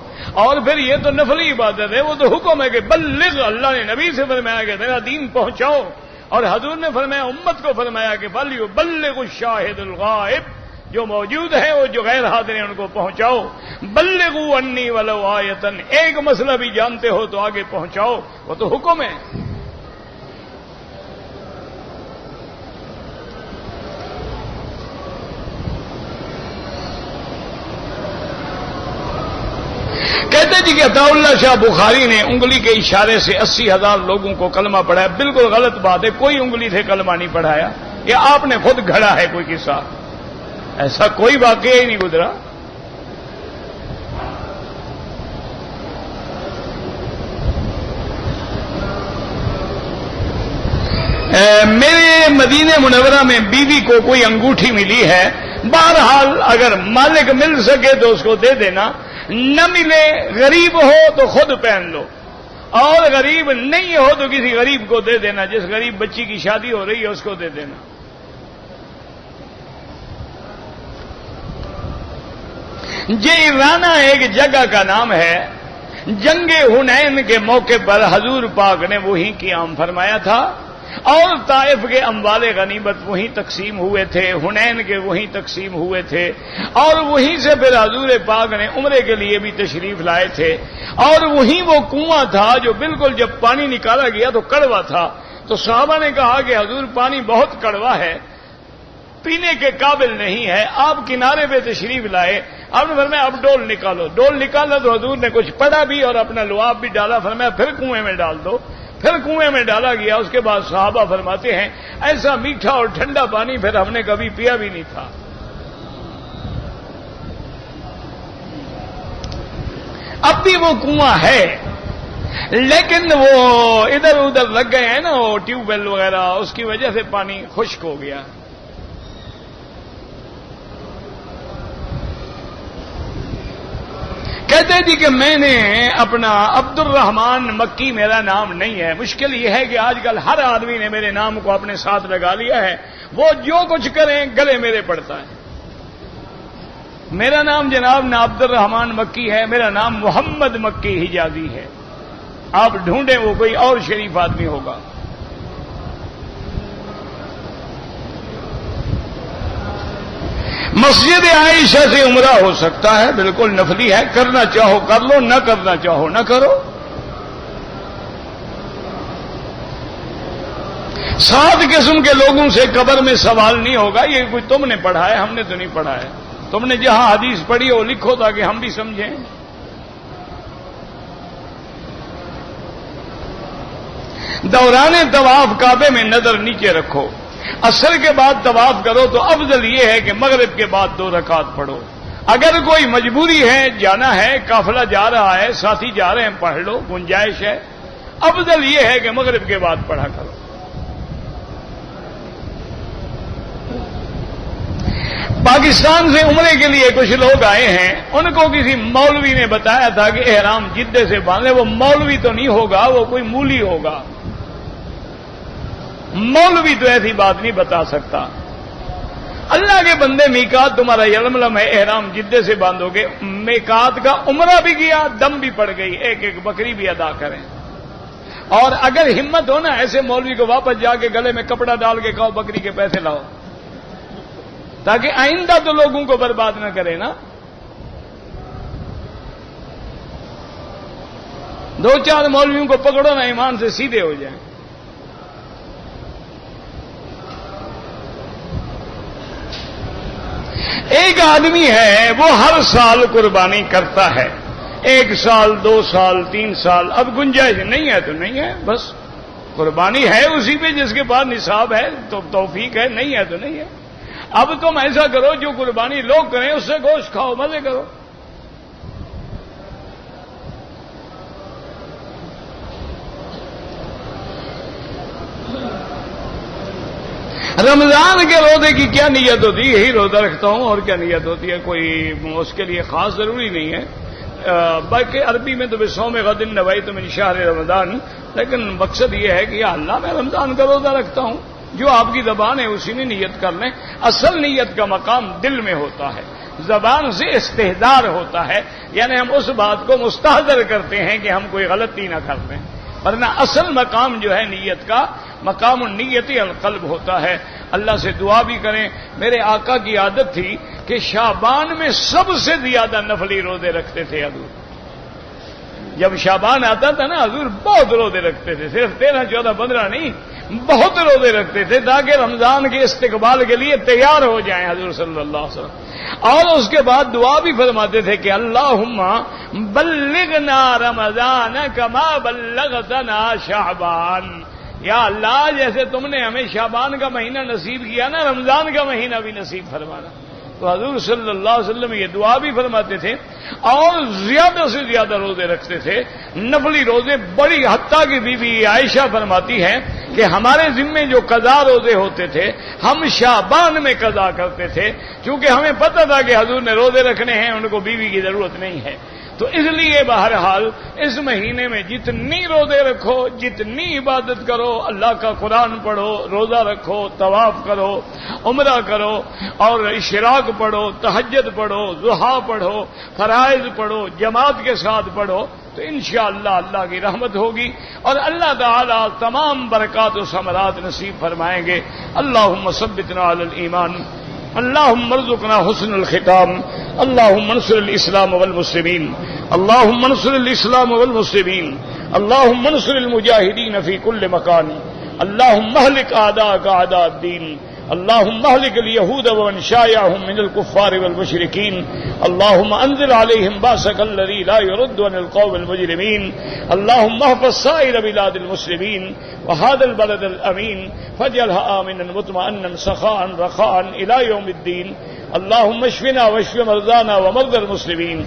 اور پھر یہ تو نفلی عبادت ہے، وہ تو حکم ہے کہ بلغ، اللہ نے نبی سے فرمایا کہ تیرا دین پہنچاؤ، اور حضور نے فرمایا امت کو فرمایا کہ بلغ الشاہد الغائب، جو موجود ہے وہ جو غیر حاضر ہیں ان کو پہنچاؤ. بلغوا انی ولو آیۃ، ایک مسئلہ بھی جانتے ہو تو آگے پہنچاؤ، وہ تو حکم ہے. کہتے جی کہ عطا اللہ شاہ بخاری نے انگلی کے اشارے سے 80,000 لوگوں کو کلمہ پڑھایا. بالکل غلط بات ہے، کوئی انگلی سے کلمہ نہیں پڑھایا، یہ آپ نے خود گھڑا ہے کوئی قصہ، ایسا کوئی واقعہ ہی نہیں گزرا. میرے مدینہ منورہ میں بیوی کو کوئی انگوٹھی ملی ہے، بہرحال اگر مالک مل سکے تو اس کو دے دینا، نہ ملے غریب ہو تو خود پہن لو، اور غریب نہیں ہو تو کسی غریب کو دے دینا، جس غریب بچی کی شادی ہو رہی ہے اس کو دے دینا. جیرانہ ایک جگہ کا نام ہے، جنگ حنین کے موقع پر حضور پاک نے وہیں قیام فرمایا تھا، اور طائف کے اموال غنیمت وہیں تقسیم ہوئے تھے، حنین کے وہیں تقسیم ہوئے تھے، اور وہیں سے پھر حضور پاک نے عمرے کے لیے بھی تشریف لائے تھے. اور وہیں وہ کنواں تھا جو بالکل جب پانی نکالا گیا تو کڑوا تھا، تو صحابہ نے کہا کہ حضور پانی بہت کڑوا ہے، پینے کے قابل نہیں ہے، آپ کنارے پہ تشریف لائے. آپ نے فرمایا اب ڈول نکالو. ڈول نکالا تو حضور نے کچھ پڑا بھی اور اپنا لعاب بھی ڈالا، فرمایا پھر کنویں میں ڈال دو. پھر کنویں میں ڈالا گیا. اس کے بعد صحابہ فرماتے ہیں ایسا میٹھا اور ٹھنڈا پانی پھر ہم نے کبھی پیا بھی نہیں تھا. اب بھی وہ کنواں ہے، لیکن وہ ادھر ادھر لگ گئے ہیں نا وہ ٹیوب ویل وغیرہ، اس کی وجہ سے پانی خشک ہو گیا. کہتے جی کہ میں نے اپنا عبد الرحمان مکی میرا نام نہیں ہے. مشکل یہ ہے کہ آج کل ہر آدمی نے میرے نام کو اپنے ساتھ لگا لیا ہے، وہ جو کچھ کریں گلے میرے پڑتا ہے. میرا نام جناب نہ عبد الرحمان مکی ہے، میرا نام محمد مکی حجازی ہے. آپ ڈھونڈیں وہ کوئی اور شریف آدمی ہوگا. مسجد عائشہ سے عمرہ ہو سکتا ہے، بالکل نفلی ہے، کرنا چاہو کر لو، نہ کرنا چاہو نہ کرو. 7 قسم کے لوگوں سے قبر میں سوال نہیں ہوگا. یہ کوئی تم نے پڑھا ہے، ہم نے تو نہیں پڑھا ہے. تم نے جہاں حدیث پڑھی ہو لکھو تاکہ ہم بھی سمجھیں. دوران طواف کعبے میں نظر نیچے رکھو. عصر کے بعد طواف کرو تو افضل یہ ہے کہ مغرب کے بعد 2 رکعت پڑھو. اگر کوئی مجبوری ہے، جانا ہے، قافلہ جا رہا ہے، ساتھی جا رہے ہیں، پڑھ لو، گنجائش ہے. افضل یہ ہے کہ مغرب کے بعد پڑھا کرو. پاکستان سے عمرے کے لیے کچھ لوگ آئے ہیں، ان کو کسی مولوی نے بتایا تھا کہ احرام جدے سے باندھے. وہ مولوی تو نہیں ہوگا، وہ کوئی مولی ہوگا. مولوی تو ایسی بات نہیں بتا سکتا. اللہ کے بندے، میقات تمہارا یلملم ہے، احرام جدے سے باندھو گے. میقات کا عمرہ بھی کیا، دم بھی پڑ گئی، ایک ایک بکری بھی ادا کریں. اور اگر ہمت ہو نا ایسے مولوی کو واپس جا کے گلے میں کپڑا ڈال کے کہو بکری کے پیسے لاؤ، تاکہ آئندہ تو لوگوں کو برباد نہ کرے نا. دو چار مولویوں کو پکڑو نا، ایمان سے سیدھے ہو جائیں. ایک آدمی ہے وہ ہر سال قربانی کرتا ہے، 1 سال 2 سال 3 سال. اب گنجائش نہیں ہے تو نہیں ہے، بس قربانی ہے اسی پہ جس کے پاس نصاب ہے تو توفیق ہے، نہیں ہے تو نہیں ہے. اب تم ایسا کرو جو قربانی لوگ کریں اس سے گوشت کھاؤ، مزے کرو. رمضان کے روزے کی کیا نیت ہوتی ہے؟ یہی روزہ رکھتا ہوں، اور کیا نیت ہوتی ہے؟ کوئی اس کے لیے خاص ضروری نہیں ہے. بلکہ عربی میں تو بصوم غد نویت من شہر رمضان، لیکن مقصد یہ ہے کہ یا اللہ میں رمضان کا روزہ رکھتا ہوں. جو آپ کی زبان ہے اسی میں نیت کر لیں. اصل نیت کا مقام دل میں ہوتا ہے، زبان سے استحضار ہوتا ہے، یعنی ہم اس بات کو مستحضر کرتے ہیں کہ ہم کوئی غلطی نہ کر لیں. ورنہ اصل مقام جو ہے نیت کا، مقام النیت القلب ہوتا ہے. اللہ سے دعا بھی کریں. میرے آقا کی عادت تھی کہ شعبان میں سب سے زیادہ نفلی روزے رکھتے تھے. حضور جب شعبان آتا تھا نا، حضور بہت روزے رکھتے تھے، صرف 13 14 15 نہیں، بہت روزے رکھتے تھے تاکہ رمضان کے استقبال کے لیے تیار ہو جائیں حضور صلی اللہ علیہ وسلم. اور اس کے بعد دعا بھی فرماتے تھے کہ اللہم بلغنا رمضان کما بلغتنا شعبان. یا اللہ جیسے تم نے ہمیں شعبان کا مہینہ نصیب کیا نا، رمضان کا مہینہ بھی نصیب فرمانا. تو حضور صلی اللہ علیہ وسلم یہ دعا بھی فرماتے تھے اور زیادہ سے زیادہ روزے رکھتے تھے، نفلی روزے. بڑی حتیٰ کی بی بی عائشہ فرماتی ہے کہ ہمارے ذمے جو قضا روزے ہوتے تھے ہم شعبان میں قضا کرتے تھے، کیونکہ ہمیں پتہ تھا کہ حضور نے روزے رکھنے ہیں، ان کو بیوی کی ضرورت نہیں ہے. تو اس لیے بہرحال اس مہینے میں جتنی روزے رکھو، جتنی عبادت کرو، اللہ کا قرآن پڑھو، روزہ رکھو، طواف کرو، عمرہ کرو، اور اشراق پڑھو، تہجد پڑھو، ضحیٰ پڑھو، فرائض پڑھو، جماعت کے ساتھ پڑھو، تو انشاءاللہ اللہ کی رحمت ہوگی اور اللہ تعالی تمام برکات و ثمرات نصیب فرمائیں گے. اللہم ثبتنا علی الایمان، اللهم ارزقنا حسن الختام، اللهم انصر الاسلام والمسلمين، اللهم انصر الاسلام والمسلمين، اللهم انصر المجاهدين في كل مكان، اللهم اهلك اعداءك اعداء الدين، اللهم اهلك اليهود ومن شايعهم من الكفار والمشركين، اللهم انزل عليهم باسك الذي لا يرد عن القوم المجرمين، اللهم احفظ سائر بلاد المسلمين وهذا البلد الامين فاجعلها امنا مطمئنا سخاء رخاء الى يوم الدين. اللهم اشفنا واشف مرضانا ومرضى المسلمين.